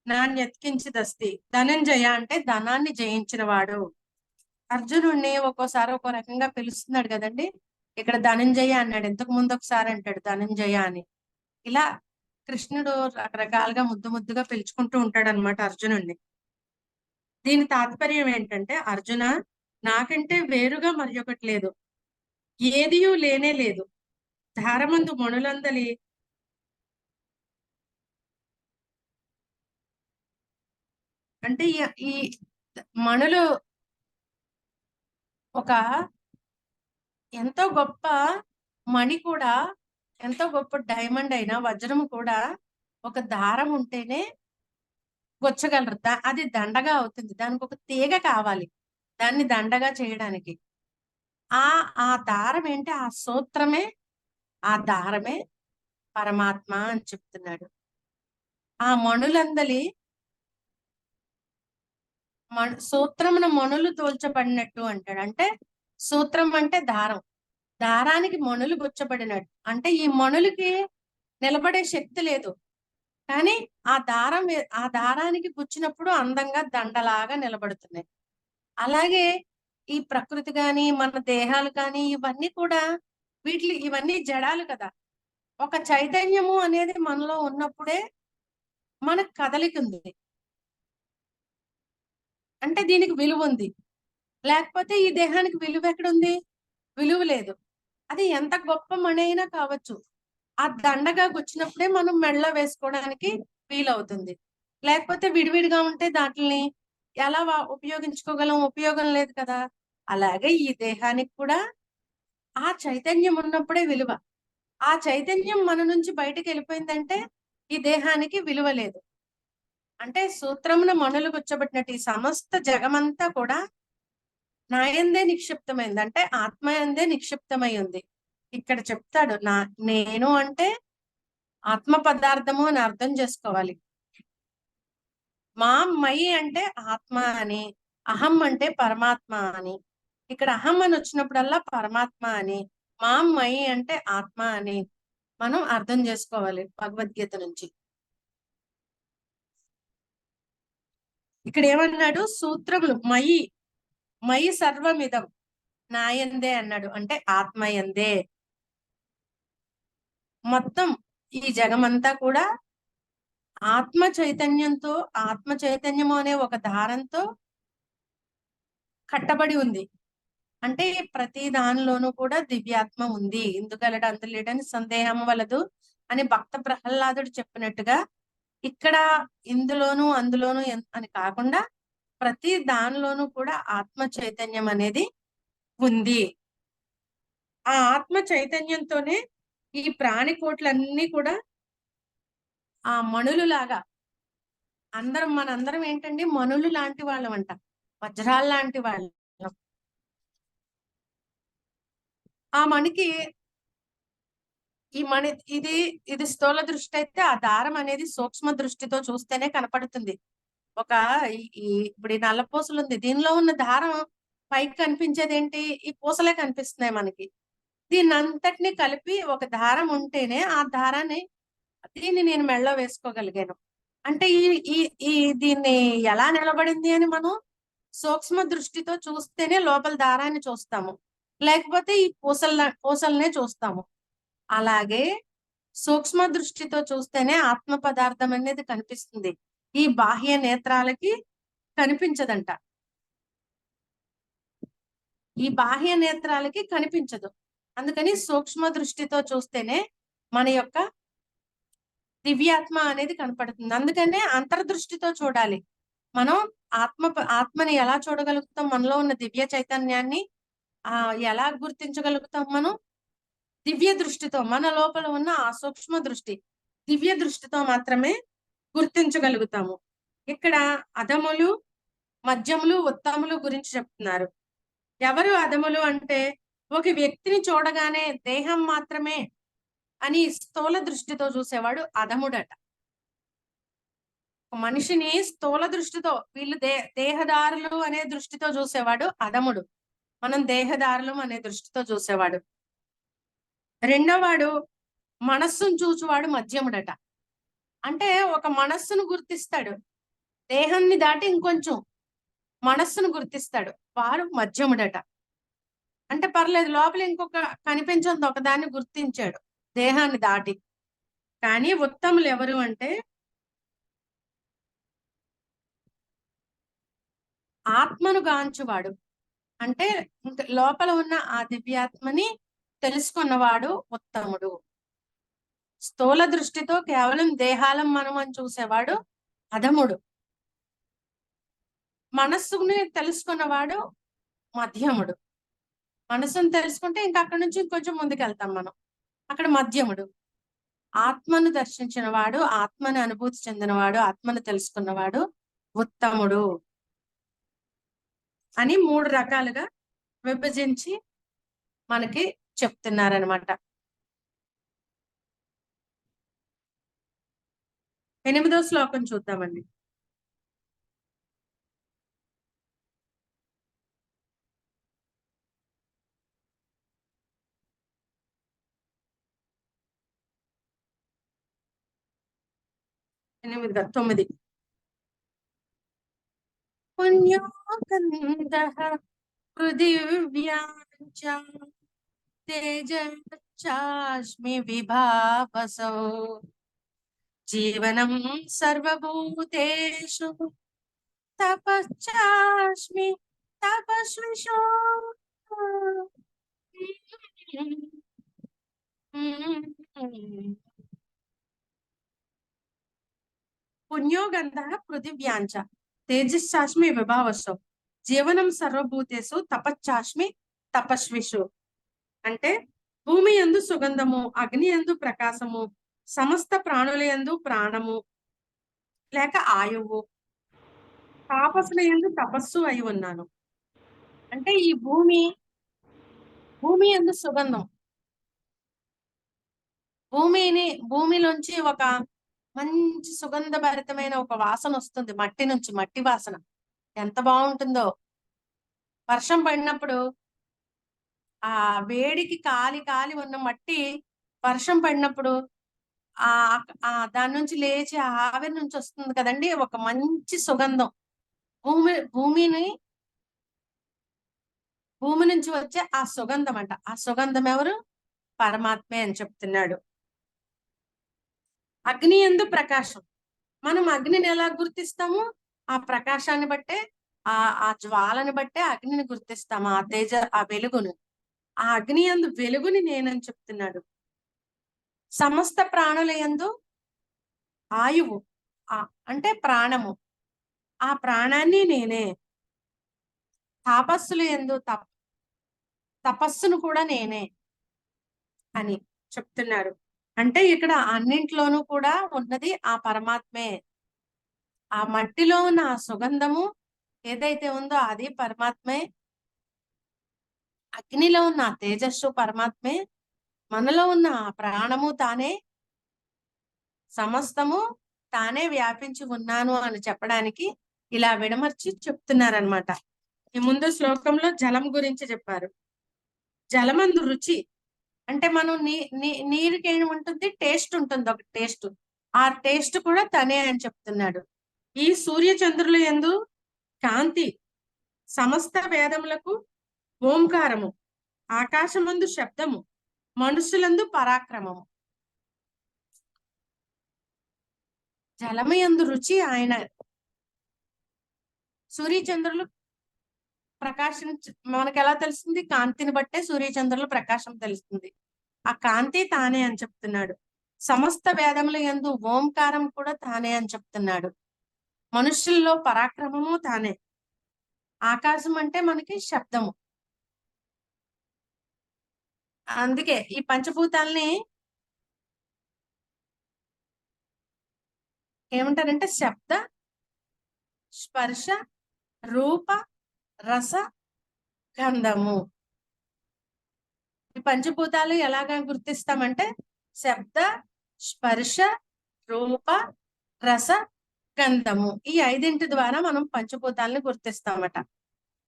నాన్యత్కించిదస్తి ధనంజయ అంటే ధనాన్ని జయించిన వాడు. అర్జునుడిని ఒక్కోసారి ఒక్కో రకంగా పిలుస్తున్నాడు కదండి. ఇక్కడ ధనంజయ అన్నాడు, ఇంతకు ముందు ఒకసారి అంటాడు ధనంజయ అని. ఇలా కృష్ణుడు రకరకాలుగా ముద్దుగా పిలుచుకుంటూ ఉంటాడు అనమాట అర్జునుడిని. దీని తాత్పర్యం ఏంటంటే, అర్జున, నాకంటే వేరుగా మరి ఒకటి లేదు, ఏదియూ లేనే లేదు. ధారమందు మణులందలి అంటే ఈ మణులు ఒక ఎంతో గొప్ప మణి కూడా, ఎంతో గొప్ప డైమండ్ అయినా వజ్రం కూడా ఒక దారం ఉంటేనే గుచ్చగలరు. అది దండగా అవుతుంది. దానికి ఒక తీగ కావాలి దాన్ని దండగా చేయడానికి. ఆ దారం ఏంటి? ఆ సూత్రమే, ఆ దారమే పరమాత్మ అని చెప్తున్నాడు. ఆ మణులందలి సూత్రమున మణులు తోల్చబడినట్టు అంటాడు. అంటే సూత్రం అంటే దారం, దారానికి మణులు గుచ్చబడినట్టు. అంటే ఈ మణులకి నిలబడే శక్తి లేదు, కానీ ఆ దారానికి గుచ్చినప్పుడు అందంగా దండలాగా నిలబడుతున్నాయి. అలాగే ఈ ప్రకృతి కానీ మన దేహాలు కానీ ఇవన్నీ కూడా ఇవన్నీ జడాలు కదా. ఒక చైతన్యము అనేది మనలో ఉన్నప్పుడే మనకు కదలిక ఉంది, అంటే దీనికి విలువ ఉంది. లేకపోతే ఈ దేహానికి విలువ ఎక్కడుంది? విలువ లేదు. అది ఎంత గొప్ప మణి అయినా కావచ్చు, ఆ దండగా గుచ్చినప్పుడే మనం మెడలో వేసుకోవడానికి వీలవుతుంది. లేకపోతే విడివిడిగా ఉంటే దాటిని ఎలా ఉపయోగించుకోగలం? ఉపయోగం లేదు కదా. అలాగే ఈ దేహానికి కూడా ఆ చైతన్యం ఉన్నప్పుడే విలువ. ఆ చైతన్యం మన నుంచి బయటకు వెళ్ళిపోయిందంటే ఈ దేహానికి విలువ లేదు. అంటే సూత్రమున మణులు గుచ్చబట్టినట్టు ఈ సమస్త జగమంతా కూడా నాయందే నిక్షిప్తమైంది, అంటే ఆత్మయందే నిక్షిప్తమై ఉంది. ఇక్కడ చెప్తాడు, నేను అంటే ఆత్మ పదార్థము అని అర్థం చేసుకోవాలి. మయి అంటే ఆత్మ అని, అహం అంటే పరమాత్మ అని. ఇక్కడ అహం అని వచ్చినప్పుడల్లా పరమాత్మ అని, మయి అంటే ఆత్మ అని మనం అర్థం చేసుకోవాలి భగవద్గీత నుంచి. ఇక్కడ ఏమన్నాడు? సూత్రములు మయి సర్వమిదం నాయందే అన్నాడు, అంటే ఆత్మయందే. మొత్తం ఈ జగమంతా కూడా ఆత్మ చైతన్యము అనే ఒక దారంతో కట్టబడి ఉంది. అంటే ప్రతి దానిలోనూ కూడా దివ్యాత్మ ఉంది, ఇందుకలడు అందులేడని సందేహం వలదు అని భక్త ప్రహ్లాదుడు చెప్పినట్టుగా ఇక్కడ ఇందులోను అందులోను అని కాకుండా ప్రతి దానిలోనూ కూడా ఆత్మ చైతన్యం అనేది ఉంది. ఆ ఆత్మ చైతన్యంతోనే ఈ ప్రాణికోట్లన్నీ కూడా ఆ మణులు లాగా మనందరం ఏంటండి? మణులు లాంటి వాళ్ళం అంట, వజ్రాలు లాంటి వాళ్ళం. ఆ మణికి ఈ మణి ఇది స్థూల దృష్టి అయితే, ఆ దారం అనేది సూక్ష్మ దృష్టితో చూస్తేనే కనపడుతుంది. ఇప్పుడు ఈ నల్ల పూసలు ఉంది, దీనిలో ఉన్న దారం పైకి కనిపించేది ఏంటి? ఈ పూసలే కనిపిస్తున్నాయి మనకి. దీన్ని అంతటిని కలిపి ఒక దారం ఉంటేనే దీన్ని నేను మెడలో వేసుకోగలిగాను. అంటే దీన్ని ఎలా నిలబడింది అని మనం సూక్ష్మ దృష్టితో చూస్తేనే లోపల దారాన్ని చూస్తాము, లేకపోతే ఈ పూసలనే చూస్తాము. అలాగే సూక్ష్మ దృష్టితో చూస్తేనే ఆత్మ పదార్థం అనేది కనిపిస్తుంది, ఈ బాహ్య నేత్రాలకి కనిపించదంట. ఈ బాహ్య నేత్రాలకి కనిపించదు. అందుకని సూక్ష్మ దృష్టితో చూస్తేనే మన యొక్క దివ్యాత్మ అనేది కనపడుతుంది. అందుకనే అంతర్దృష్టితో చూడాలి. మనం ఆత్మని ఎలా చూడగలుగుతాం? మనలో ఉన్న దివ్య చైతన్యాన్ని ఎలా గుర్తించగలుగుతాం? మనం దివ్య దృష్టితో, మన లోపల ఉన్న ఆ సూక్ష్మ దృష్టి దివ్య దృష్టితో మాత్రమే గుర్తించగలుగుతాము. ఇక్కడ అధములు, మధ్యములు, ఉత్తములు గురించి చెప్తున్నారు. ఎవరు అధములు అంటే, ఒక వ్యక్తిని చూడగానే దేహం మాత్రమే అని స్థూల దృష్టితో చూసేవాడు అధముడట. మనిషిని స్థూల దృష్టితో, వీళ్ళు దేహదారులు అనే దృష్టితో చూసేవాడు అధముడు. మనం దేహదారులు అనే దృష్టితో చూసేవాడు. రెండోవాడు మనస్సును చూచువాడు మధ్యముడట. అంటే ఒక మనస్సును గుర్తిస్తాడు, దేహాన్ని దాటి ఇంకొంచెం మనస్సును గుర్తిస్తాడు, వాడు మధ్యముడట. అంటే పర్లేదు, లోపల ఇంకొక కనిపించంది ఒకదాన్ని గుర్తించాడు దేహాన్ని దాటి. కానీ ఉత్తములు ఎవరు అంటే ఆత్మను గాంచువాడు, అంటే లోపల ఉన్న ఆ దివ్యాత్మని తెలుసుకున్నవాడు ఉత్తముడు. స్థూల దృష్టితో కేవలం దేహాలం మనం అని చూసేవాడు అధముడు. మనస్సుని తెలుసుకున్నవాడు మధ్యముడు. మనసును తెలుసుకుంటే ఇంకా అక్కడ నుంచి ఇంకొంచెం ముందుకెళ్తాం మనం. అక్కడ మధ్యముడు. ఆత్మను దర్శించిన వాడు, ఆత్మను అనుభూతి చెందినవాడు, ఆత్మను తెలుసుకున్నవాడు ఉత్తముడు అని 3 రకాలుగా విభజించి మనకి చెప్తున్నారనమాట. 8వ శ్లోకం చూద్దామండి. ఎనిమిది 9 పుణ్యోకందః పృథివ్యాశ్చ తేజశ్చాస్మి విభావసౌ జీవనం సర్వభూతేషు తపశ్చాస్మి తపస్విషో పుణ్యోగంధః పృథివ్యాంచ తేజశ్చాస్మి విభావసౌ జీవనం సర్వభూతేషు తపశ్చాస్మి తపస్విషు. అంటే భూమి యందు సుగంధము, అగ్ని యందు ప్రకాశము, సమస్త ప్రాణుల యందు ప్రాణము లేక ఆయువు, తాపసుల యందు తపస్సు అయి ఉన్నాను. అంటే ఈ భూమి యందు సుగంధం, భూమిలోంచి ఒక మంచి సుగంధభరితమైన ఒక వాసన వస్తుంది. మట్టి నుంచి, మట్టి వాసన ఎంత బాగుంటుందో. వర్షం పడినప్పుడు ఆ వేడికి కాలి కాలి ఉన్న మట్టి వర్షం పడినప్పుడు దాని నుంచి లేచి ఆ ఆవిరి నుంచి వస్తుంది కదండి, ఒక మంచి సుగంధం. భూమి నుంచి వచ్చే ఆ సుగంధం అంట. ఆ సుగంధం ఎవరు? పరమాత్మే అని చెప్తున్నాడు. అగ్ని యందు ప్రకాశం. మనం అగ్నిని ఎలా గుర్తిస్తాము? ఆ ప్రకాశాన్ని బట్టే, ఆ జ్వాలని బట్టే అగ్నిని గుర్తిస్తాము, ఆ వెలుగును. ఆ అగ్ని యందు వెలుగుని నేనని చెప్తున్నాడు. సమస్త ప్రాణుల యందు ఆయువు అంటే ప్రాణము, ఆ ప్రాణాన్ని నేనే. తాపస్సులు యందు తపస్సును కూడా నేనే అని చెప్తున్నాడు. అంటే ఇక్కడ అన్నింట్లోనూ కూడా ఉన్నది ఆ పరమాత్మే. ఆ మట్టిలో ఉన్న ఆ సుగంధము ఏదైతే ఉందో అది పరమాత్మే. అగ్నిలో ఉన్న ఆ తేజస్సు పరమాత్మే. మనలో ఉన్న ఆ ప్రాణము తానే. సమస్తము తానే వ్యాపించి ఉన్నాను అని చెప్పడానికి ఇలా విడమర్చి చెప్తున్నారనమాట. ఈ ముందు శ్లోకంలో జలం గురించి చెప్పారు. జలమందు రుచి అంటే మనం నీరుకి ఏముంటుంది? టేస్ట్ ఉంటుంది, ఒక టేస్ట్. ఆ టేస్ట్ కూడా తనే అని చెప్తున్నాడు. ఈ సూర్య చంద్రుల యందు కాంతి, సమస్త వేదములకు ఓంకారము, ఆకాశమందు శబ్దము, మనుషులందు పరాక్రమము. జలము యందు రుచి ఆయన. సూర్యచంద్రులు ప్రకాశం మనకు ఎలా తెలుస్తుంది? కాంతిని బట్టే సూర్యచంద్రుల ప్రకాశం తెలుస్తుంది. ఆ కాంతి తానే అని చెప్తున్నాడు. సమస్త వేదముల యందు ఓంకారం కూడా తానే అని చెప్తున్నాడు. మనుషుల్లో పరాక్రమము తానే. ఆకాశం అంటే మనకి శబ్దము. అందుకే ఈ పంచభూతాల్ని ఏమంటారంటే శబ్ద, స్పర్శ, రూప, రస, గంధము. ఈ పంచభూతాలు ఎలాగా గుర్తిస్తామంటే శబ్ద, స్పర్శ, రూప, రస, గంధము. ఈ 5 ద్వారా మనం పంచభూతాలను గుర్తిస్తామట.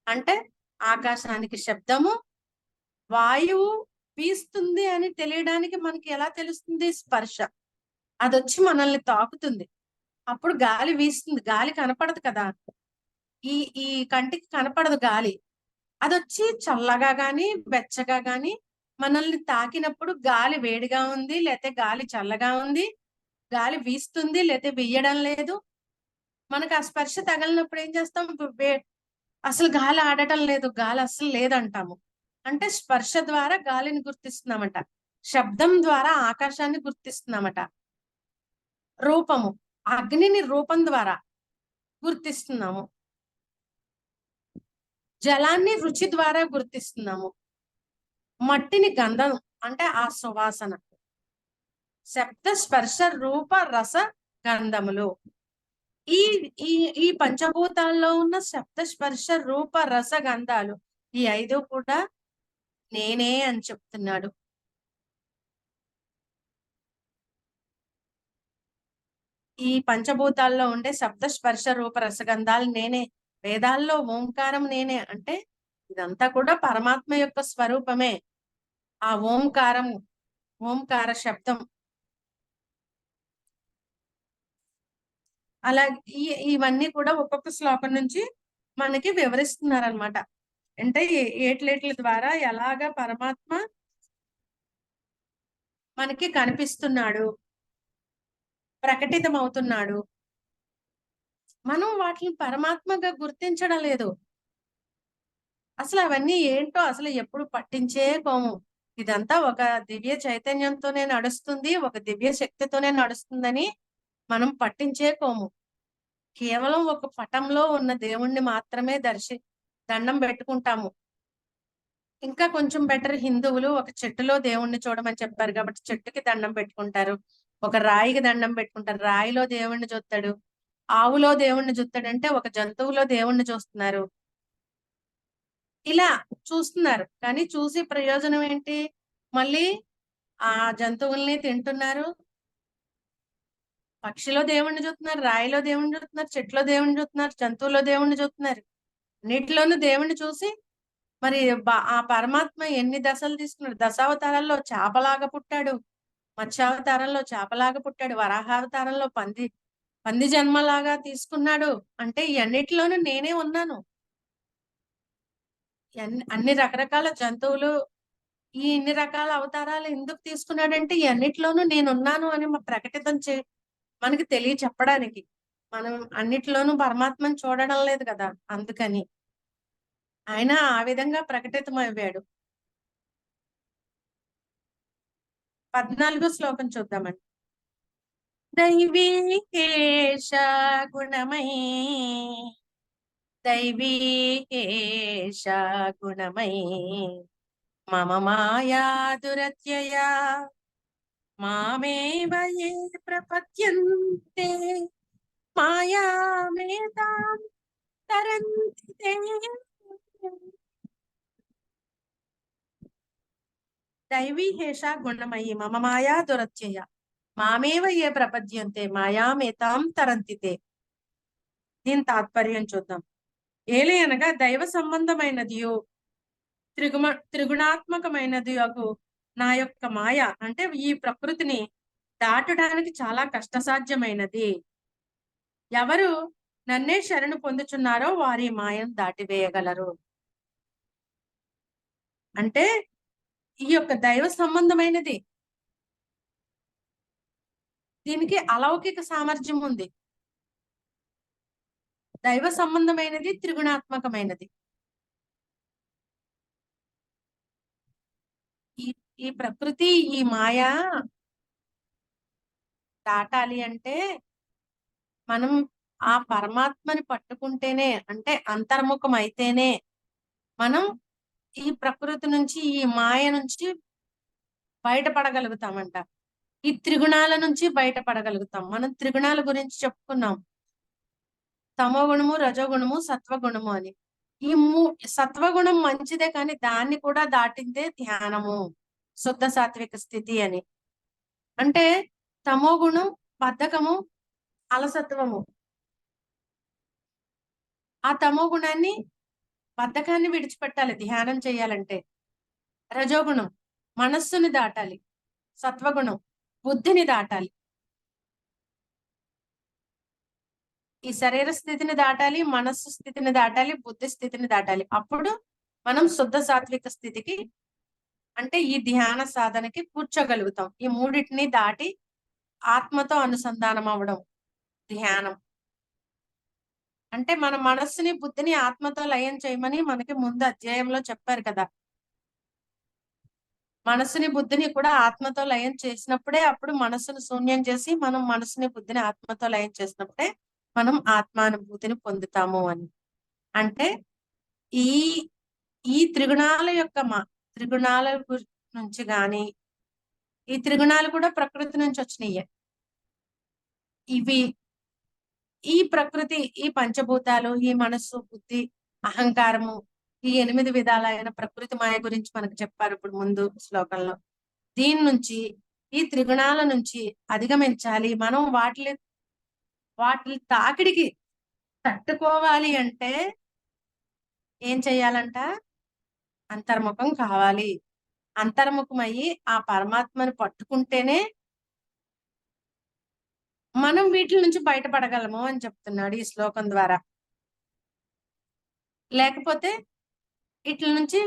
అంటే ఆకాశానికి శబ్దము, వాయువు వీస్తుంది అని తెలియడానికి మనకి ఎలా తెలుస్తుంది? స్పర్శ. అదొచ్చి మనల్ని తాకుతుంది, అప్పుడు గాలి వీస్తుంది. గాలి కనపడదు కదా, ఈ కంటికి కనపడదు గాలి. అదొచ్చి చల్లగా గాని వెచ్చగా గాని మనల్ని తాకినప్పుడు గాలి వేడిగా ఉంది లేతే గాలి చల్లగా ఉంది, గాలి వీస్తుంది లేతే వీయడం లేదు. మనకు ఆ స్పర్శ తగిలినప్పుడు ఏం చేస్తాం? అసలు గాలి ఆడటం లేదు, గాలి అసలు లేదంటాము. అంటే స్పర్శ ద్వారా గాలిని గుర్తిస్తున్నామట. శబ్దం ద్వారా ఆకాశాన్ని గుర్తిస్తున్నామట. రూపము, అగ్నిని రూపం ద్వారా గుర్తిస్తున్నాము. జలాన్ని రుచి ద్వారా గుర్తిస్తున్నాము. మట్టిని గంధం అంటే ఆ సువాసన. శబ్ద స్పర్శ రూప రస గంధములు. ఈ ఈ ఈ పంచభూతాల్లో ఉన్న శబ్ద స్పర్శ రూప రస గంధాలు ఈ 5 కూడా నేనే అని చెప్తున్నాడు. ఈ పంచభూతాల్లో ఉండే శబ్ద స్పర్శ రూప రసగంధాలు నేనే. వేదాల్లో ఓంకారం నేనే అంటే ఇదంతా కూడా పరమాత్మ యొక్క స్వరూపమే. ఆ ఓంకారం, ఓంకార శబ్దం. అలా ఇవన్నీ కూడా ఒక్కొక్క శ్లోకం నుంచి మనకి వివరిస్తున్నారనమాట. అంటే ఏట్లేట్ల ద్వారా ఎలాగా పరమాత్మ మనకి కనిపిస్తున్నాడు, ప్రకటితం అవుతున్నాడు. మనం వాటిని పరమాత్మగా గుర్తించడం లేదు. అసలు అవన్నీ ఏంటో అసలు ఎప్పుడు పట్టించే కోము. ఇదంతా ఒక దివ్య చైతన్యంతోనే నడుస్తుంది, ఒక దివ్య శక్తితోనే నడుస్తుందని మనం పట్టించే కోము. కేవలం ఒక పటంలో ఉన్న దేవుణ్ణి మాత్రమే దండం పెట్టుకుంటాము. ఇంకా కొంచెం బెటర్ హిందువులు ఒక చెట్టులో దేవుణ్ణి చూడమని చెప్పారు కాబట్టి చెట్టుకి దండం పెట్టుకుంటారు. ఒక రాయికి దండం పెట్టుకుంటారు, రాయిలో దేవుణ్ణి చూస్తాడు. ఆవులో దేవుణ్ణి చూస్తాడు అంటే ఒక జంతువులో దేవుణ్ణి చూస్తున్నారు. ఇలా చూస్తున్నారు కానీ చూసి ప్రయోజనం ఏంటి? మళ్ళీ ఆ జంతువుల్ని తింటున్నారు. పక్షిలో దేవుణ్ణి చూస్తున్నారు, రాయిలో దేవుణ్ణి చూస్తున్నారు, చెట్లో దేవుణ్ణి చూస్తున్నారు, జంతువులో దేవుణ్ణి చూస్తున్నారు. అన్నిటిలోనూ దేవుణ్ణి చూసి మరి ఆ పరమాత్మ ఎన్ని దశలు తీసుకున్నాడు? దశావతారాల్లో చేపలాగా పుట్టాడు, మత్స్యావతారంలో చేపలాగా పుట్టాడు, వరాహావతారంలో పంది జన్మలాగా తీసుకున్నాడు. అంటే ఈ అన్నిటిలోనూ నేనే ఉన్నాను. అన్ని రకరకాల జంతువులు ఇన్ని రకాల అవతారాలు ఎందుకు తీసుకున్నాడంటే ఈ అన్నిటిలోనూ నేనున్నాను అని ప్రకటితం మనకి తెలియ చెప్పడానికి. మనం అన్నిటిలోనూ పరమాత్మని చూడడం లేదు కదా, అందుకని ఆయన ఆ విధంగా ప్రకటితమయ్యాడు. 14వ శ్లోకం చూద్దామండి. దైవీకేశ గుణమయీ, దైవీకేశ గుణమయీ మమ మాయా దురత్యయా మామేవ యే ప్రపద్యంతే మాయామేతాం తరంతి తే. దైవీహేష గుణమయీ మమ మాయా దురత్యయ మామేవ ఏ ప్రపద్యంతే మాయామేతాం తరంతి తే. దీని తాత్పర్యం చూద్దాం. ఏలి అనగా దైవ సంబంధమైనదియు త్రిగుణాత్మకమైనది నా యొక్క మాయ అంటే ఈ ప్రకృతిని దాటడానికి చాలా కష్టసాధ్యమైనది. ఎవరు నన్నే శరణు పొందుచున్నారో వారి మాయను దాటివేయగలరు. అంటే ఈ యొక్క దైవ సంబంధమైనది, దీనికి అలౌకిక సామర్థ్యం ఉంది. దైవ సంబంధమైనది, త్రిగుణాత్మకమైనది. ఈ ప్రకృతి, ఈ మాయ దాటాలి అంటే మనం ఆ పరమాత్మని పట్టుకుంటేనే, అంటే అంతర్ముఖం అయితేనే మనం ఈ ప్రకృతి నుంచి, ఈ మాయ నుంచి బయటపడగలుగుతామంట. ఈ త్రిగుణాల నుంచి బయటపడగలుగుతాం. మనం త్రిగుణాల గురించి చెప్పుకున్నాం, తమోగుణము, రజోగుణము, సత్వగుణము అని. ఈ సత్వగుణం మంచిదే కానీ దాన్ని కూడా దాటిందే ధ్యానము, శుద్ధ సాత్విక స్థితి అని. అంటే తమోగుణం బద్ధకము, అలసత్వము. ఆ తమో గుణాన్ని, బద్ధకాన్ని విడిచిపెట్టాలి ధ్యానం చేయాలంటే. రజోగుణం మనస్సుని దాటాలి, సత్వగుణం బుద్ధిని దాటాలి. ఈ శరీర స్థితిని దాటాలి, మనస్సు స్థితిని దాటాలి, బుద్ధి స్థితిని దాటాలి. అప్పుడు మనం శుద్ధ సాత్విక స్థితికి, అంటే ఈ ధ్యాన సాధనకి కూర్చోగలుగుతాం. ఈ మూడింటిని దాటి ఆత్మతో అనుసంధానం అవ్వడం ధ్యానం. అంటే మన మనస్సుని, బుద్ధిని ఆత్మతో లయం చేయమని మనకి ముందు అధ్యాయంలో చెప్పారు కదా. మనస్సుని, బుద్ధిని కూడా ఆత్మతో లయం చేసినప్పుడే, అప్పుడు మనస్సును శూన్యం చేసి మనం మనస్సుని, బుద్ధిని ఆత్మతో లయం చేసినప్పుడే మనం ఆత్మానుభూతిని పొందుతాము అని. అంటే ఈ ఈ త్రిగుణాల యొక్క త్రిగుణాల నుంచి గాని, ఈ త్రిగుణాలు కూడా ప్రకృతి నుంచి వచ్చినాయి. ఇవి ఈ ప్రకృతి, ఈ పంచభూతాలు, ఈ మనస్సు, బుద్ధి, అహంకారము, ఈ 8 విధాలైన ప్రకృతి మాయ గురించి మనకు చెప్పారు ఇప్పుడు ముందు శ్లోకంలో. దీని నుంచి, ఈ త్రిగుణాల నుంచి అధిగమించాలి. మనం వాటి తాకిడికి తట్టుకోవాలి అంటే ఏం చెయ్యాలంట? అంతర్ముఖం కావాలి. అంతర్ముఖమయ్యి ఆ పరమాత్మని పట్టుకుంటేనే మనం వీటి నుంచి బయటపడగలము అని చెప్తున్నాడు ఈ శ్లోకం ద్వారా. లేకపోతే వీటి నుంచి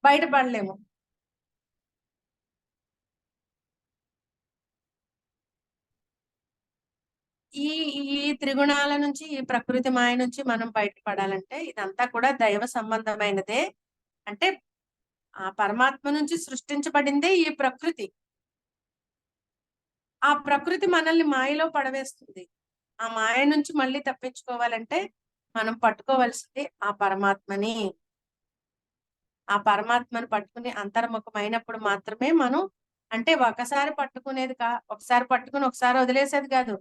బయటపడలేము. ఈ ఈ త్రిగుణాల నుంచి, ఈ ప్రకృతి మాయ నుంచి మనం బయటపడాలంటే ఇదంతా కూడా దైవ సంబంధమైనదే. అంటే ఆ పరమాత్మ నుంచి సృష్టించబడిందే ఈ ప్రకృతి. ఆ ప్రకృతి మనల్ని మాయలో పడవేస్తుంది. ఆ మాయ నుంచి మళ్ళీ తప్పించుకోవాలంటే మనం పట్టుకోవలసింది ఆ పరమాత్మని. ఆ పరమాత్మను పట్టుకుని అంతర్ముఖమైనప్పుడు మాత్రమే మనం, అంటే ఒకసారి పట్టుకునేది ఒకసారి పట్టుకుని ఒకసారి వదిలేసేది కాదు.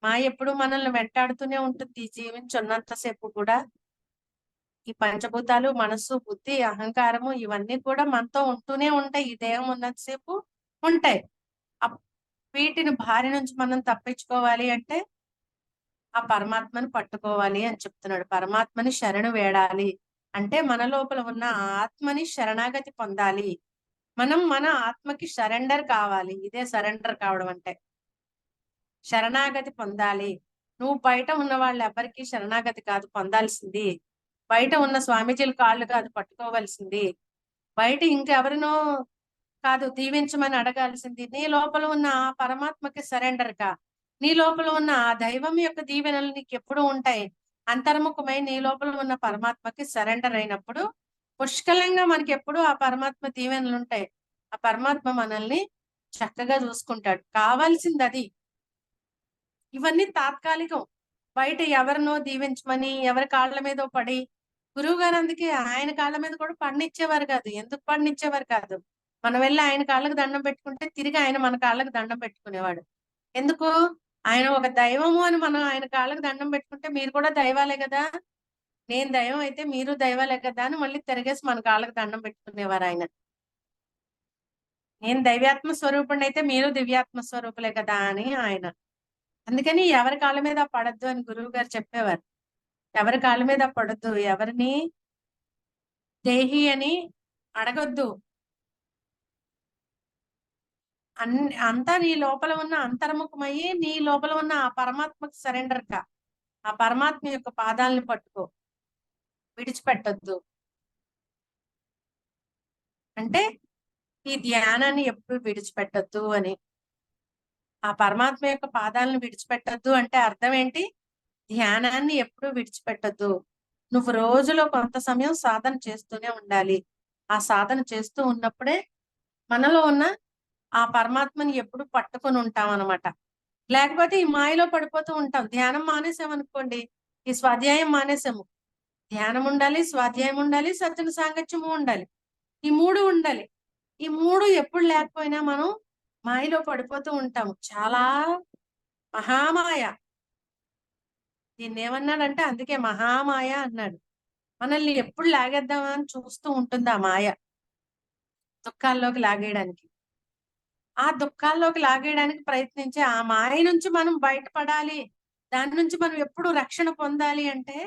మాయ ఎప్పుడు మనల్ని వెంటాడుతూనే ఉంటుంది జీవించున్నంతసేపు కూడా. ఈ పంచభూతాలు, మనస్సు, బుద్ధి, అహంకారము ఇవన్నీ కూడా మనతో ఉంటూనే ఉంటాయి. ఈ దేహం ఉన్నంతసేపు ఉంటాయి. వీటిని భార్య నుంచి మనం తప్పించుకోవాలి అంటే ఆ పరమాత్మని పట్టుకోవాలి అని చెప్తున్నాడు. పరమాత్మని శరణు వేడాలి అంటే మన లోపల ఉన్న ఆత్మని శరణాగతి పొందాలి. మనం మన ఆత్మకి సరెండర్ కావాలి. ఇదే సరెండర్ కావడం అంటే. శరణాగతి పొందాలి. నువ్వు బయట ఉన్న వాళ్ళు ఎవరికి శరణాగతి కాదు పొందాల్సింది. బయట ఉన్న స్వామీజీల కాళ్ళు కాదు పట్టుకోవాల్సింది. బయట ఇంకెవరినో కాదు దీవించమని అడగాల్సింది. నీ లోపల ఉన్న ఆ పరమాత్మకి సరెండర్ కా. నీ లోపల ఉన్న ఆ దైవం యొక్క దీవెనలు నీకు ఎప్పుడు ఉంటాయి. అంతర్ముఖమై నీ లోపల ఉన్న పరమాత్మకి సరెండర్ అయినప్పుడు పుష్కలంగా మనకి ఎప్పుడు ఆ పరమాత్మ దీవెనలు ఉంటాయి. ఆ పరమాత్మ మనల్ని చక్కగా చూసుకుంటాడు. కావాల్సింది అది. ఇవన్నీ తాత్కాలికం. బయట ఎవరినో దీవించమని ఎవరి కాళ్ళ మీద పడి, గురువు గారు అందుకే ఆయన కాళ్ళ మీద కూడా పడినిచ్చేవారు కాదు. ఎందుకు పడినిచ్చేవారు కాదు? మనం వెళ్ళి ఆయన కాళ్ళకు దండం పెట్టుకుంటే తిరిగి ఆయన మన కాళ్ళకు దండం పెట్టుకునేవాడు. ఎందుకు? ఆయన ఒక దైవము అని మనం ఆయన కాళ్ళకు దండం పెట్టుకుంటే మీరు కూడా దైవాలే కదా, నేను దైవం అయితే మీరు దైవాలే కదా అని మళ్ళీ తిరిగేసి మన కాళ్ళకు దండం పెట్టుకునేవారు ఆయన. నేను దైవ్యాత్మ స్వరూపుణ్ణి అయితే మీరు దివ్యాత్మ స్వరూపులే కదా అని ఆయన. అందుకని ఎవరి కాళ్ళ మీద పడద్దు అని గురువు గారు చెప్పేవారు. ఎవరి కాళ్ళ మీద పడద్దు, ఎవరిని దేహి అని అడగొద్దు. అంతా నీ లోపల ఉన్న అంతర్ముఖమయ్యి నీ లోపల ఉన్న ఆ పరమాత్మకు సరెండర్ కా. ఆ పరమాత్మ యొక్క పాదాలను పట్టుకో, విడిచిపెట్టొద్దు. అంటే ఈ ధ్యానాన్ని ఎప్పుడు విడిచిపెట్టొద్దు అని. ఆ పరమాత్మ యొక్క పాదాలను విడిచిపెట్టొద్దు అంటే అర్థం ఏంటి? ధ్యానాన్ని ఎప్పుడు విడిచిపెట్టొద్దు. నువ్వు రోజులో కొంత సమయం సాధన చేస్తూనే ఉండాలి. ఆ సాధన చేస్తూ ఉన్నప్పుడే మనలో ఉన్న ఆ పరమాత్మని ఎప్పుడు పట్టుకొని ఉంటాం అనమాట. లేకపోతే ఈ మాయలో పడిపోతూ ఉంటాం. ధ్యానం మానేసామనుకోండి, ఈ స్వాధ్యాయం మానేసాము. ధ్యానం ఉండాలి, స్వాధ్యాయం ఉండాలి, సజ్జన సాంగత్యము ఉండాలి. ఈ 3 ఉండాలి. ఈ 3 ఎప్పుడు లేకపోయినా మనం మాయలో పడిపోతూ ఉంటాము. చాలా మహామాయ. దీన్ని ఏమన్నాడంటే అందుకే మహామాయ అన్నాడు. మనల్ని ఎప్పుడు లాగేద్దామా అని చూస్తూ ఉంటుంది ఆ మాయ. దుఃఖాల్లోకి లాగేయడానికి. ఆ దుఃఖాల్లోకి లాగేయడానికి ప్రయత్నించే ఆ మాయ నుంచి మనం బయటపడాలి. దాని నుంచి మనం ఎప్పుడు రక్షణ పొందాలి అంటే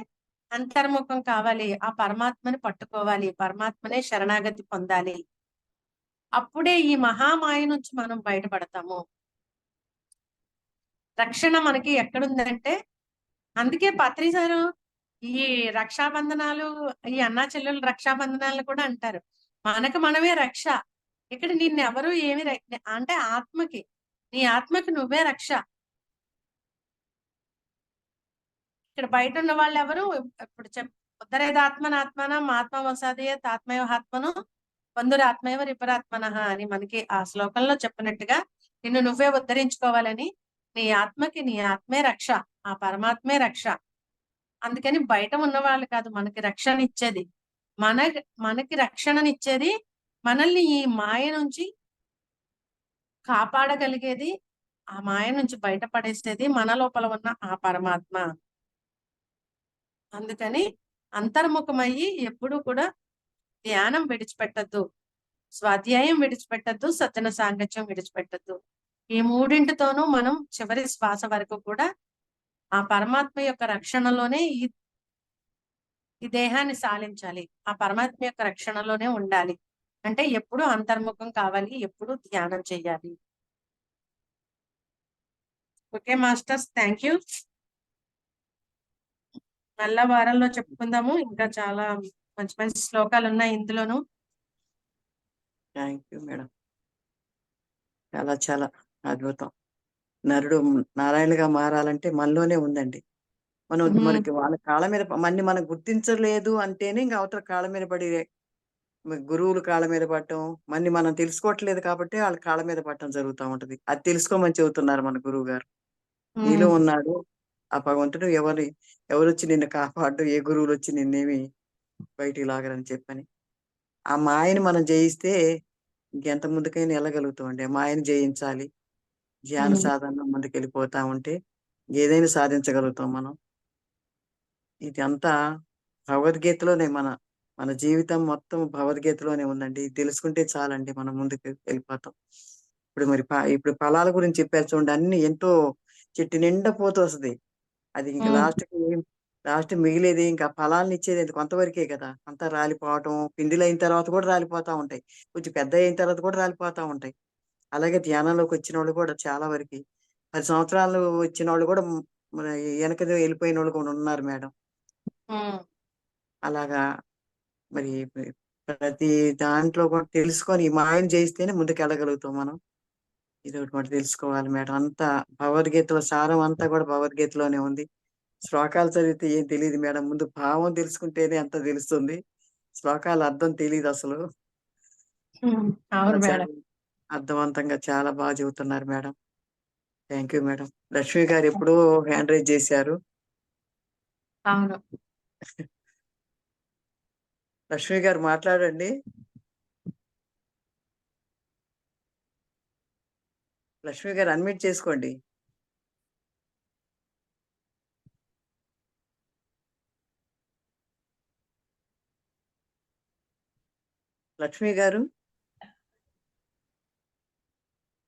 అంతర్ముఖం కావాలి. ఆ పరమాత్మని పట్టుకోవాలి. పరమాత్మనే శరణాగతి పొందాలి. అప్పుడే ఈ మహామాయ నుంచి మనం బయటపడతాము. రక్షణ మనకి ఎక్కడుందంటే అందుకే పత్రిసారు ఈ రక్షాబంధనాలు, ఈ అన్నా చెల్లెలు రక్షాబంధనాలు కూడా అంటారు. మనకు మనమే రక్ష. ఇక్కడ నిన్నెవరు ఏమి అంటే ఆత్మకి, నీ ఆత్మకి నువ్వే రక్ష. ఇక్కడ బయట ఉన్న వాళ్ళు ఎవరు ఇప్పుడు ఉత్తరేదాత్మనాత్మన ఆత్మవసాదయ తాత్మయ ఆత్మను బంధురాత్మయవ రిపరాత్మన అని మనకి ఆ శ్లోకంలో చెప్పినట్టుగా నిన్ను నువ్వే ఉద్ధరించుకోవాలని. నీ ఆత్మకి నీ ఆత్మే రక్ష, ఆ పరమాత్మే రక్ష. అందుకని బయట ఉన్న వాళ్ళు కాదు మనకి రక్షణ ఇచ్చేది. మనకి రక్షణనిచ్చేది, మనల్ని ఈ మాయ నుంచి కాపాడగలిగేది, ఆ మాయ నుంచి బయటపడేసేది మన లోపల ఉన్న ఆ పరమాత్మ. అందుకని అంతర్ముఖమయ్యి ఎప్పుడూ కూడా ధ్యానం విడిచిపెట్టద్దు, స్వాధ్యాయం విడిచిపెట్టద్దు, సజ్జన సాంగత్యం విడిచిపెట్టద్దు. ఈ మూడింటితోనూ మనం చివరి శ్వాస వరకు కూడా ఆ పరమాత్మ యొక్క రక్షణలోనే ఈ దేహాన్ని సాలించాలి. ఆ పరమాత్మ యొక్క రక్షణలోనే ఉండాలి. అంటే ఎప్పుడు అంతర్ముఖం కావాలి, ఎప్పుడు ధ్యానం చేయాలి. Okay masters, thank you. మళ్ళా వారంలో చెప్పుకుందాము. ఇంకా చాలా మంచి మంచి శ్లోకాలు ఉన్నాయి ఇందులోను. Thank you madam. చాలా చాలా అద్భుతం. నరుడు నారాయణగా మారాలంటే మనలోనే ఉందండి. మనం మనకి వాళ్ళ కాళ్ళ మీద మన్ని మనం గుర్తించలేదు అంటేనే ఇంకా అవతల కాళ్ళ మీద పడి గురువులు కాళ్ళ మీద పడటం, మన్ని మనం తెలుసుకోవట్లేదు కాబట్టి వాళ్ళ కాళ్ళ మీద పడటం జరుగుతూ ఉంటది. అది తెలుసుకోమని చెబుతున్నారు మన గురువు గారు. నీలో ఉన్నాడు ఆ భగవంతుడు. ఎవరొచ్చి నిన్ను కాపాడు, ఏ గురువులు వచ్చి నిన్నేమి బయటికి లాగరని చెప్పని. ఆ మాయని మనం జయిస్తే ఇంకెంత ముందుకైనా వెళ్ళగలుగుతామండి. ఆ మాయని జయించాలి. ధ్యాన సాధనలో ముందుకెళ్ళిపోతా ఉంటే ఏదైనా సాధించగలుగుతాం మనం. ఇది అంతా భగవద్గీతలోనే మన జీవితం మొత్తం భగవద్గీతలోనే ఉందండి. ఇది తెలుసుకుంటే చాలండి మనం ముందుకు వెళ్ళిపోతాం. ఇప్పుడు ఫలాల గురించి చెప్పారు చూడండి. అన్ని ఎంతో చెట్టు నిండా పోతూ వస్తుంది. అది ఇంకా లాస్ట్ మిగిలేది ఇంకా ఫలాలను ఇచ్చేది అది కొంతవరకే కదా. అంతా రాలిపోవటం, పిండిలు అయిన తర్వాత కూడా రాలిపోతా ఉంటాయి. కొంచెం పెద్ద అయిన తర్వాత కూడా రాలిపోతా ఉంటాయి. అలాగే ధ్యానంలోకి వచ్చిన వాళ్ళు కూడా చాలా వరకు 10 సంవత్సరాలు వచ్చిన వాళ్ళు కూడా మన వెనక వెళ్ళిపోయిన వాళ్ళు కూడా ఉన్నారు మేడం. అలాగా మరి ప్రతి దాంట్లో కూడా తెలుసుకొని ఈ మాయను జయిస్తేనే ముందుకు వెళ్ళగలుగుతాం మనం. ఇది ఒకటి మనం తెలుసుకోవాలి మేడం. అంతా భగవద్గీతలో సారం అంతా కూడా భగవద్గీతలోనే ఉంది. శ్లోకాలు చదివితే ఏం తెలియదు మేడం. ముందు భావం తెలుసుకుంటేనే అంత తెలుస్తుంది. శ్లోకాల అర్థం తెలియదు అసలు. అవును చాలా మేడం. అర్థవంతంగా చాలా బాగా చెబుతున్నారు madam. Thank you madam. Lakshmi గారు ఎప్పుడో హ్యాండ్ రైజ్ చేశారు. అవును. లక్ష్మి గారు మాట్లాడండి. లక్ష్మి గారు అన్మ్యూట్ చేసుకోండి. లక్ష్మి గారు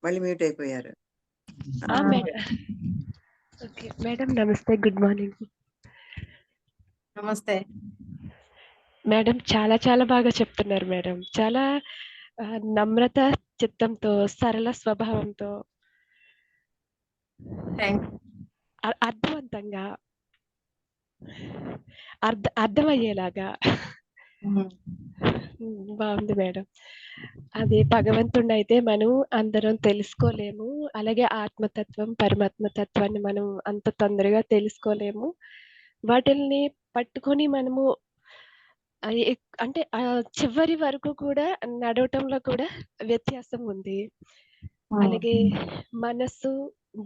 మళ్ళీ మ్యూట్ అయిపోయారు. ఓకే మేడం, నమస్తే, గుడ్ మార్నింగ్ నమస్తే మేడం. చాలా చాలా బాగా చెప్తున్నారు మేడం. చాలా నమ్రత చిత్తంతో, సరళ స్వభావంతో, అర్థవంతంగా, అర్థమయ్యేలాగా బాగుంది మేడం. అది భగవంతుడిని అయితే మనం అందరం తెలుసుకోలేము. అలాగే ఆత్మతత్వం, పరమాత్మ తత్వాన్ని మనం అంత తొందరగా తెలుసుకోలేము. వాటిల్ని పట్టుకొని మనము అంటే చివరి వరకు కూడా నడవటంలో కూడా వ్యత్యాసం ఉంది. అలాగే మనస్సు,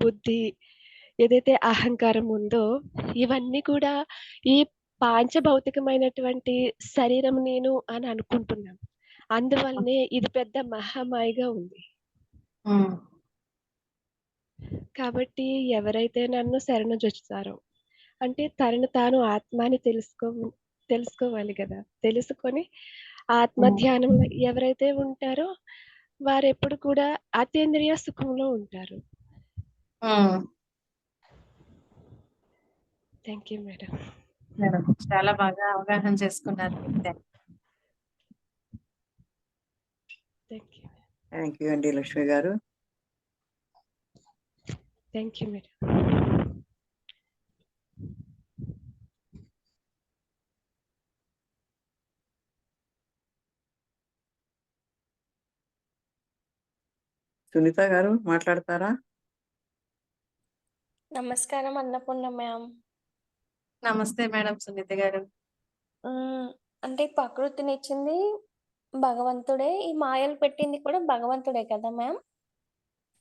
బుద్ధి, ఏదైతే అహంకారం ఉందో ఇవన్నీ కూడా ఈ పాంచభౌతికమైనటువంటి శరీరం నేను అని అనుకుంటున్నాం. అందువల్లనే ఇది పెద్ద మహామాయిగా ఉంది. కాబట్టి ఎవరైతే నన్ను శరణుజొచ్చుతారో, అంటే తనను తాను ఆత్మని తెలుసుకోవాలి కదా. తెలుసుకొని ఆత్మ ధ్యానంలో ఎవరైతే ఉంటారో వారు ఎప్పుడు కూడా అతీంద్రియ సుఖంలో ఉంటారు. Thank you madam. చాలా బాగా అవగాహన చేసుకున్నారు. థ్యాంక్ యూ అండి లక్ష్మి గారు. Thank you madam. సునీత గారు మాట్లాడతారా? నమస్కారం అన్నపూర్ణ మ్యామ్. నమస్తే మేడం సునీత గారు. అంటే ప్రకృతినిచ్చింది భగవంతుడే, ఈ మాయలు పెట్టింది కూడా భగవంతుడే కదా మ్యామ్?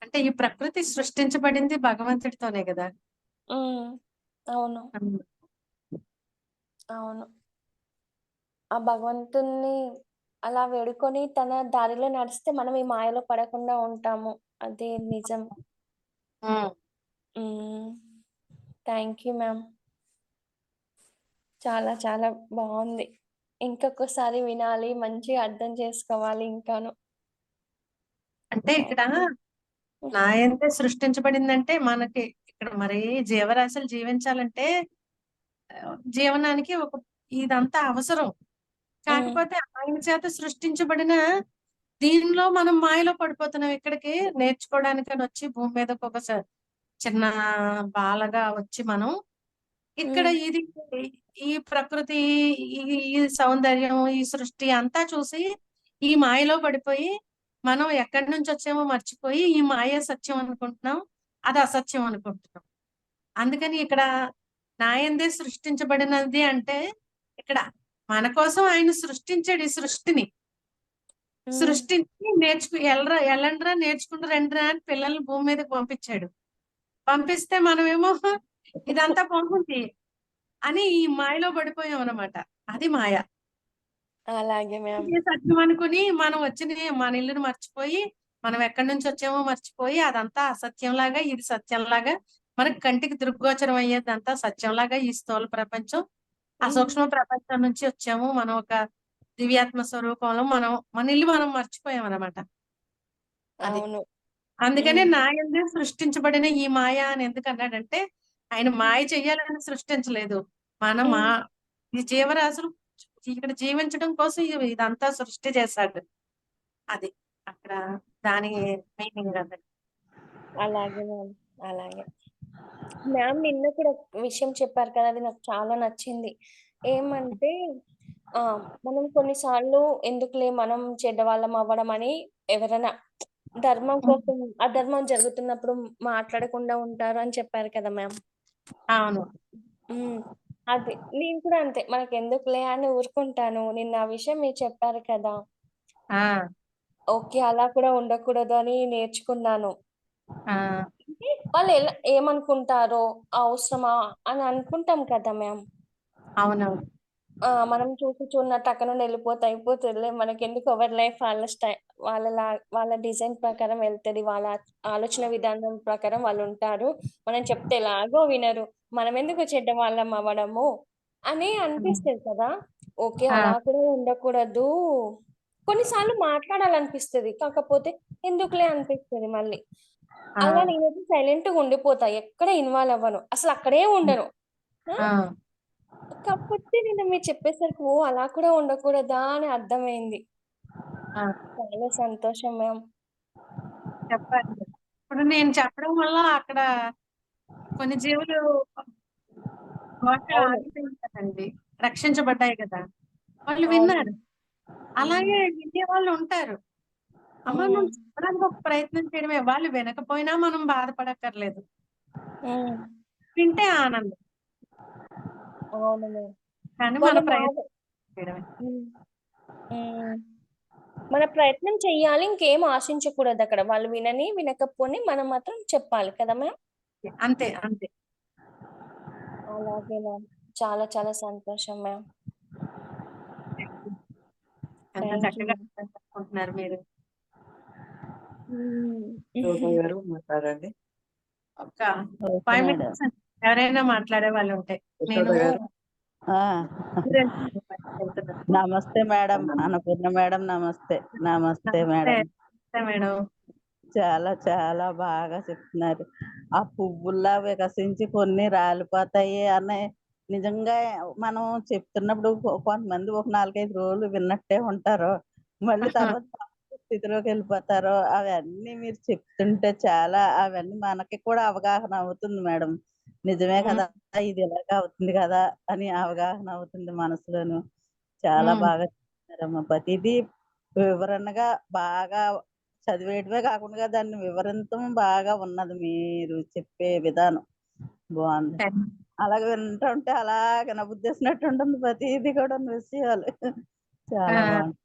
అంటే ఈ ప్రకృతి సృష్టించబడింది భగవంతుడితోనే కదా. అవును అవును. ఆ భగవంతుణ్ణి అలా వేడుకొని తన దారిలో నడిస్తే మనం ఈ మాయలో పడకుండా ఉంటాము. అది నిజం. Thank you ma'am. చాలా చాలా బాగుంది. ఇంకొకసారి వినాలి, మంచిగా అర్థం చేసుకోవాలి ఇంకాను. అంటే ఇక్కడ నా ఎంతే సృష్టించబడిందంటే మనకి ఇక్కడ మరి జీవరాశులు జీవించాలంటే జీవనానికి ఒక ఇదంతా అవసరం. కాకపోతే ఆయన చేత సృష్టించబడిన దీనిలో మనం మాయలో పడిపోతున్నాం. ఇక్కడికి నేర్చుకోవడానికని వచ్చి భూమి మీదకి ఒక చిన్న బాలగా వచ్చి మనం ఇక్కడ ఇది ఈ ప్రకృతి ఈ ఈ సౌందర్యం ఈ సృష్టి అంతా చూసి ఈ మాయలో పడిపోయి మనం ఎక్కడి నుంచి వచ్చామో మర్చిపోయి ఈ మాయ సత్యం అనుకుంటున్నాం, అది అసత్యం అనుకుంటున్నాం. అందుకని ఇక్కడ నాయందే సృష్టించబడినది అంటే ఇక్కడ మన కోసం ఆయన సృష్టించాడు ఈ సృష్టిని. సృష్టించి ఎల్లండ్రా నేర్చుకుంటూ రండిరా అని పిల్లల్ని భూమి మీదకి పంపించాడు. పంపిస్తే మనమేమో ఇదంతా బాగుంది అని ఈ మాయలో పడిపోయాం అన్నమాట. అది మాయ. అలాగే మ్యామ్. ఇదే సత్యం అనుకుని మనం మన ఇల్లుని మర్చిపోయి మనం ఎక్కడి నుంచి వచ్చామో మర్చిపోయి అదంతా అసత్యంలాగా ఇది సత్యంలాగా మనకి కంటికి దృగ్గోచరం అయ్యేదంతా సత్యంలాగా ఈ స్థూల ప్రపంచం ఆ సూక్ష్మ ప్రపంచం నుంచి వచ్చాము. మనం ఒక దివ్యాత్మ స్వరూపంలో మన ఇల్లు మనం మర్చిపోయాం అన్నమాట. అది అవును. అందుకనే నా యందే సృష్టించబడిన ఈ మాయ అని ఎందుకు అన్నాడంటే ఆయన మాయ చెయ్యాలని సృష్టించలేదు. ఈ జీవరాశులు ఇక్కడ జీవించడం కోసం ఇదంతా సృష్టి చేశాడు. అది అక్కడ దాని మీనింగ్ అది. అలాగే మ్యామ్. అలాగే మ్యామ్. నిన్న కూడా ఒక విషయం చెప్పారు కదా, అది నాకు చాలా నచ్చింది. ఏమంటే మనం కొన్నిసార్లు ఎందుకులే మనం చెడ్డవాళ్ళం అవ్వడం అని ఎవరైనా ధర్మం కోసం అధర్మం జరుగుతున్నప్పుడు మాట్లాడకుండా ఉంటారు అని చెప్పారు కదా మ్యామ్. అవును. అది నేను కూడా అంతే, మనకి ఎందుకులే అని ఊరుకుంటాను. నిన్న ఆ విషయం మీరు చెప్పారు కదా, ఓకే అలా కూడా ఉండకూడదు అని నేర్చుకున్నాను. అంటే వాళ్ళు ఏమనుకుంటారో అవసరమా అని అనుకుంటాం కదా మ్యామ్. అవునవును. మనం చూసి చూడనట్టు అక్కడ నుండి వెళ్ళిపోతే అయిపోతుందిలే, మనకెందుకు ఎవరి లైఫ్ వాళ్ళ వాళ్ళ డిజైన్ ప్రకారం వెళ్తుంది, వాళ్ళ ఆలోచన విధానం ప్రకారం వాళ్ళు ఉంటారు. మనం చెప్తే ఎలాగో వినరు, మనం ఎందుకు చెడ్డ వాళ్ళం అవ్వడము అని అనిపిస్తుంది కదా. ఓకే అలా కూడా ఉండకూడదు. కొన్నిసార్లు మాట్లాడాలనిపిస్తుంది, కాకపోతే ఎందుకులే అనిపిస్తుంది మళ్ళీ. అలా నేనైతే సైలెంట్గా ఉండిపోతా, ఎక్కడ ఇన్వాల్వ్ అవ్వను, అసలు అక్కడే ఉండను. కాకపోతే నేను మీరు చెప్పేసరికి అలా కూడా ఉండకూడదా అని అర్థమైంది. చాలా సంతోషం మ్యామ్. చెప్పాలి. ఇప్పుడు నేను చెప్పడం వల్ల అక్కడ కొన్ని జీవులు ఆగిపోయింది కదండి, రక్షించబడ్డాయి కదా, వాళ్ళు విన్నారు. అలాగే వినే వాళ్ళు ఉంటారు. అమ్మ మనం చెప్పడానికి ఒక ప్రయత్నం చేయడమే, వాళ్ళు వినకపోయినా మనం బాధపడక్కర్లేదు, వింటే ఆనందం. కానీ మన ప్రయత్నం చేయడమే. మన ప్రయత్నం చెయ్యాలి, ఇంకేం ఆశించకూడదు అక్కడ. వాళ్ళు వినకపోని మనం మాత్రం చెప్పాలి కదా మ్యామ్. అంతే అంతే. అలాగే మ్యామ్. చాలా చాలా సంతోషం మ్యామ్. ఎంత చక్కగా చెప్పుకుంటున్నారు మీరు. గారు మాట్లాడండి. ఒక 5 minutes ఎవరైనా మాట్లాడే వాళ్ళు ఉంటే. నేను నమస్తే మేడం, అన్నపూర్ణ మేడం. నమస్తే. నమస్తే మేడం. మేడం. చాలా చాలా బాగా చెప్తున్నారు. ఆ పువ్వుల్లా వికసించి కొన్ని రాలిపోతాయి అనే నిజంగా మనం చెప్తున్నప్పుడు కొంతమంది ఒక 4-5 రోజులు విన్నట్టే ఉంటారు, మళ్ళీ తర్వాత స్థితిలోకి వెళ్ళిపోతారు. అవన్నీ మీరు చెప్తుంటే చాలా అవన్నీ మనకి కూడా అవగాహన అవుతుంది మేడం. నిజమే కదా, ఇది ఇలాగా అవుతుంది కదా అని అవగాహన అవుతుంది మనసులోను. చాలా బాగా చెప్తున్నారమ్మా. ప్రతిదీ వివరణగా బాగా చదివేయడమే కాకుండా దాన్ని వివరించడం బాగా ఉన్నది. మీరు చెప్పే విధానం బాగుంది. అలాగే వింటుంటే అలాగే నా ఉద్దేశినట్టు ఉంటుంది ప్రతిదీ కూడా విషయాలు. చాలా బాగుంది.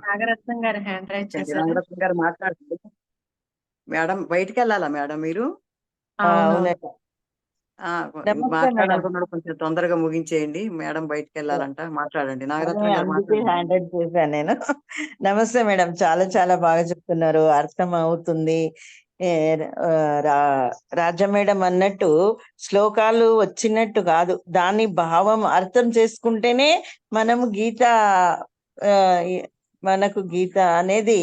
నాగరత్నం గారు హ్యాండ్ రైజ్ చేశారు. నాగరత్నం గారు మాట్లాడండి మేడం. బయటికి వెళ్ళాలా మేడం మీరు? నమస్తే మేడం. మాట్లాడాలనుకున్నాడు, కొంచెం తొందరగా ముగించేయండి. మేడం బయటికి వెళ్ళాలంట. మాట్లాడండి. అదే నాగరత్నం గారు అందుకే మాట్లాడండి. హ్యాండ్ రైట్ చేశాను నేను. నమస్తే మేడం, చాలా చాలా బాగా చెప్తున్నారు, అర్థం అవుతుంది. ఏ, రాజా మేడం అన్నట్టు శ్లోకాలు వచ్చినట్టు కాదు, దాని భావం అర్థం చేసుకుంటేనే మనము గీత ఆ, మనకు గీత అనేది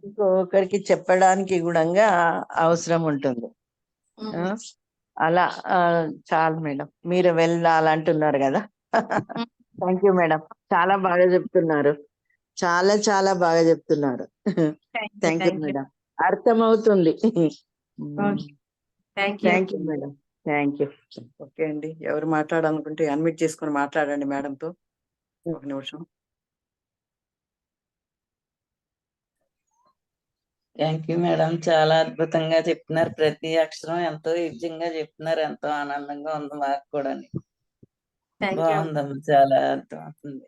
ఇంకొకరికి చెప్పడానికి కూడా అవసరం ఉంటుంది. ఆ, అలా చాలు మేడం, మీరు వెళ్ళాలంటున్నారు కదా. థ్యాంక్ యూ మేడం, చాలా బాగా చెప్తున్నారు, చాలా చాలా బాగా చెప్తున్నారు. థ్యాంక్ యూ మేడం, అర్థమవుతుంది. Thank you madam, thank you. Okay అండి, ఎవరు మాట్లాడాలనుకుంటే అన్మిట్ చేసుకొని మాట్లాడండి మేడంతో. ఒక నిమిషం. థ్యాంక్ యూ మేడం, చాలా అద్భుతంగా చెప్తున్నారు, ప్రతి అక్షరం ఎంతో ఈజీగా చెప్తున్నారు, ఎంతో ఆనందంగా ఉంది మాకు కూడా. బాగుందమ్మా, చాలా అర్థమవుతుంది.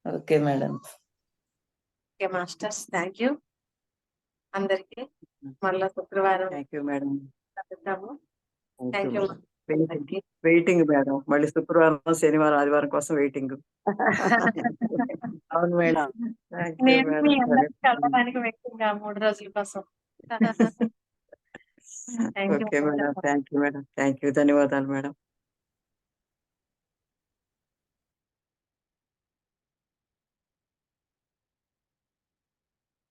Okay madam. Okay masters, thank you అందరికి. మళ్ళా శుక్రవారం థ్యాంక్ యూ మేడం. కలుద్దాము. Thank you. వెయిటింగ్ మేడం, మళ్ళీ శుక్రవారం, శనివారం, ఆదివారం కోసం వెయిటింగ్. అవును మేడం. నేను మీ అందరికి కలవడానికి వెయిటింగ్ 3 రోజుల కోసం. Okay madam, thank you madam, thank you, ధన్యవాదాలు మేడం.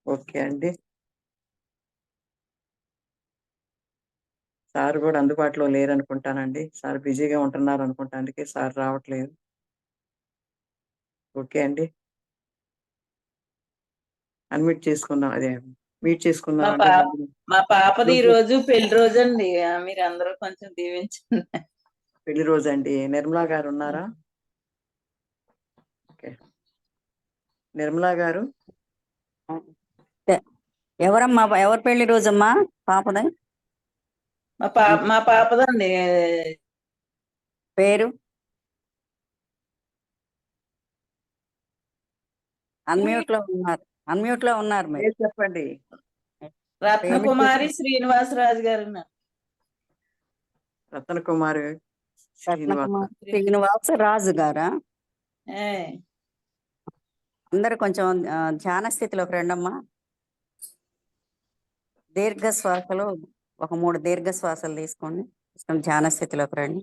ఓకే అండి, సార్ కూడా అందుబాటులో లేరనుకుంటానండి. సార్ బిజీగా ఉంటున్నారు అనుకుంటా, అందుకే సార్ రావట్లేదు. ఓకే అండి, అన్మ్యూట్ చేసుకుందాం, అదే మీట్ చేసుకుందాం. మా పాపది ఈ రోజు పెళ్లి రోజు అండి, మీరు అందరూ కొంచెం దీవించండి. పెళ్లి రోజు అండి. నిర్మలా గారు ఉన్నారా? ఓకే, నిర్మలా గారు. ఎవరమ్మా, ఎవరి పెళ్లి రోజమ్మా? పాపది మా పాపదండి. పేరు? అన్మ్యూట్ లో ఉన్నారు మీరు. చెప్పండి. రత్నకుమారి శ్రీనివాసరాజు గారు. రత్నకుమారి శ్రీనివాసరాజు గారా? అందరు కొంచెం ధ్యాన స్థితిలోకి రండమ్మా. దీర్ఘ శ్వాసలు, ఒక 3 దీర్ఘ శ్వాసలు తీసుకోండి. ధ్యాన స్థితిలోకి రండి.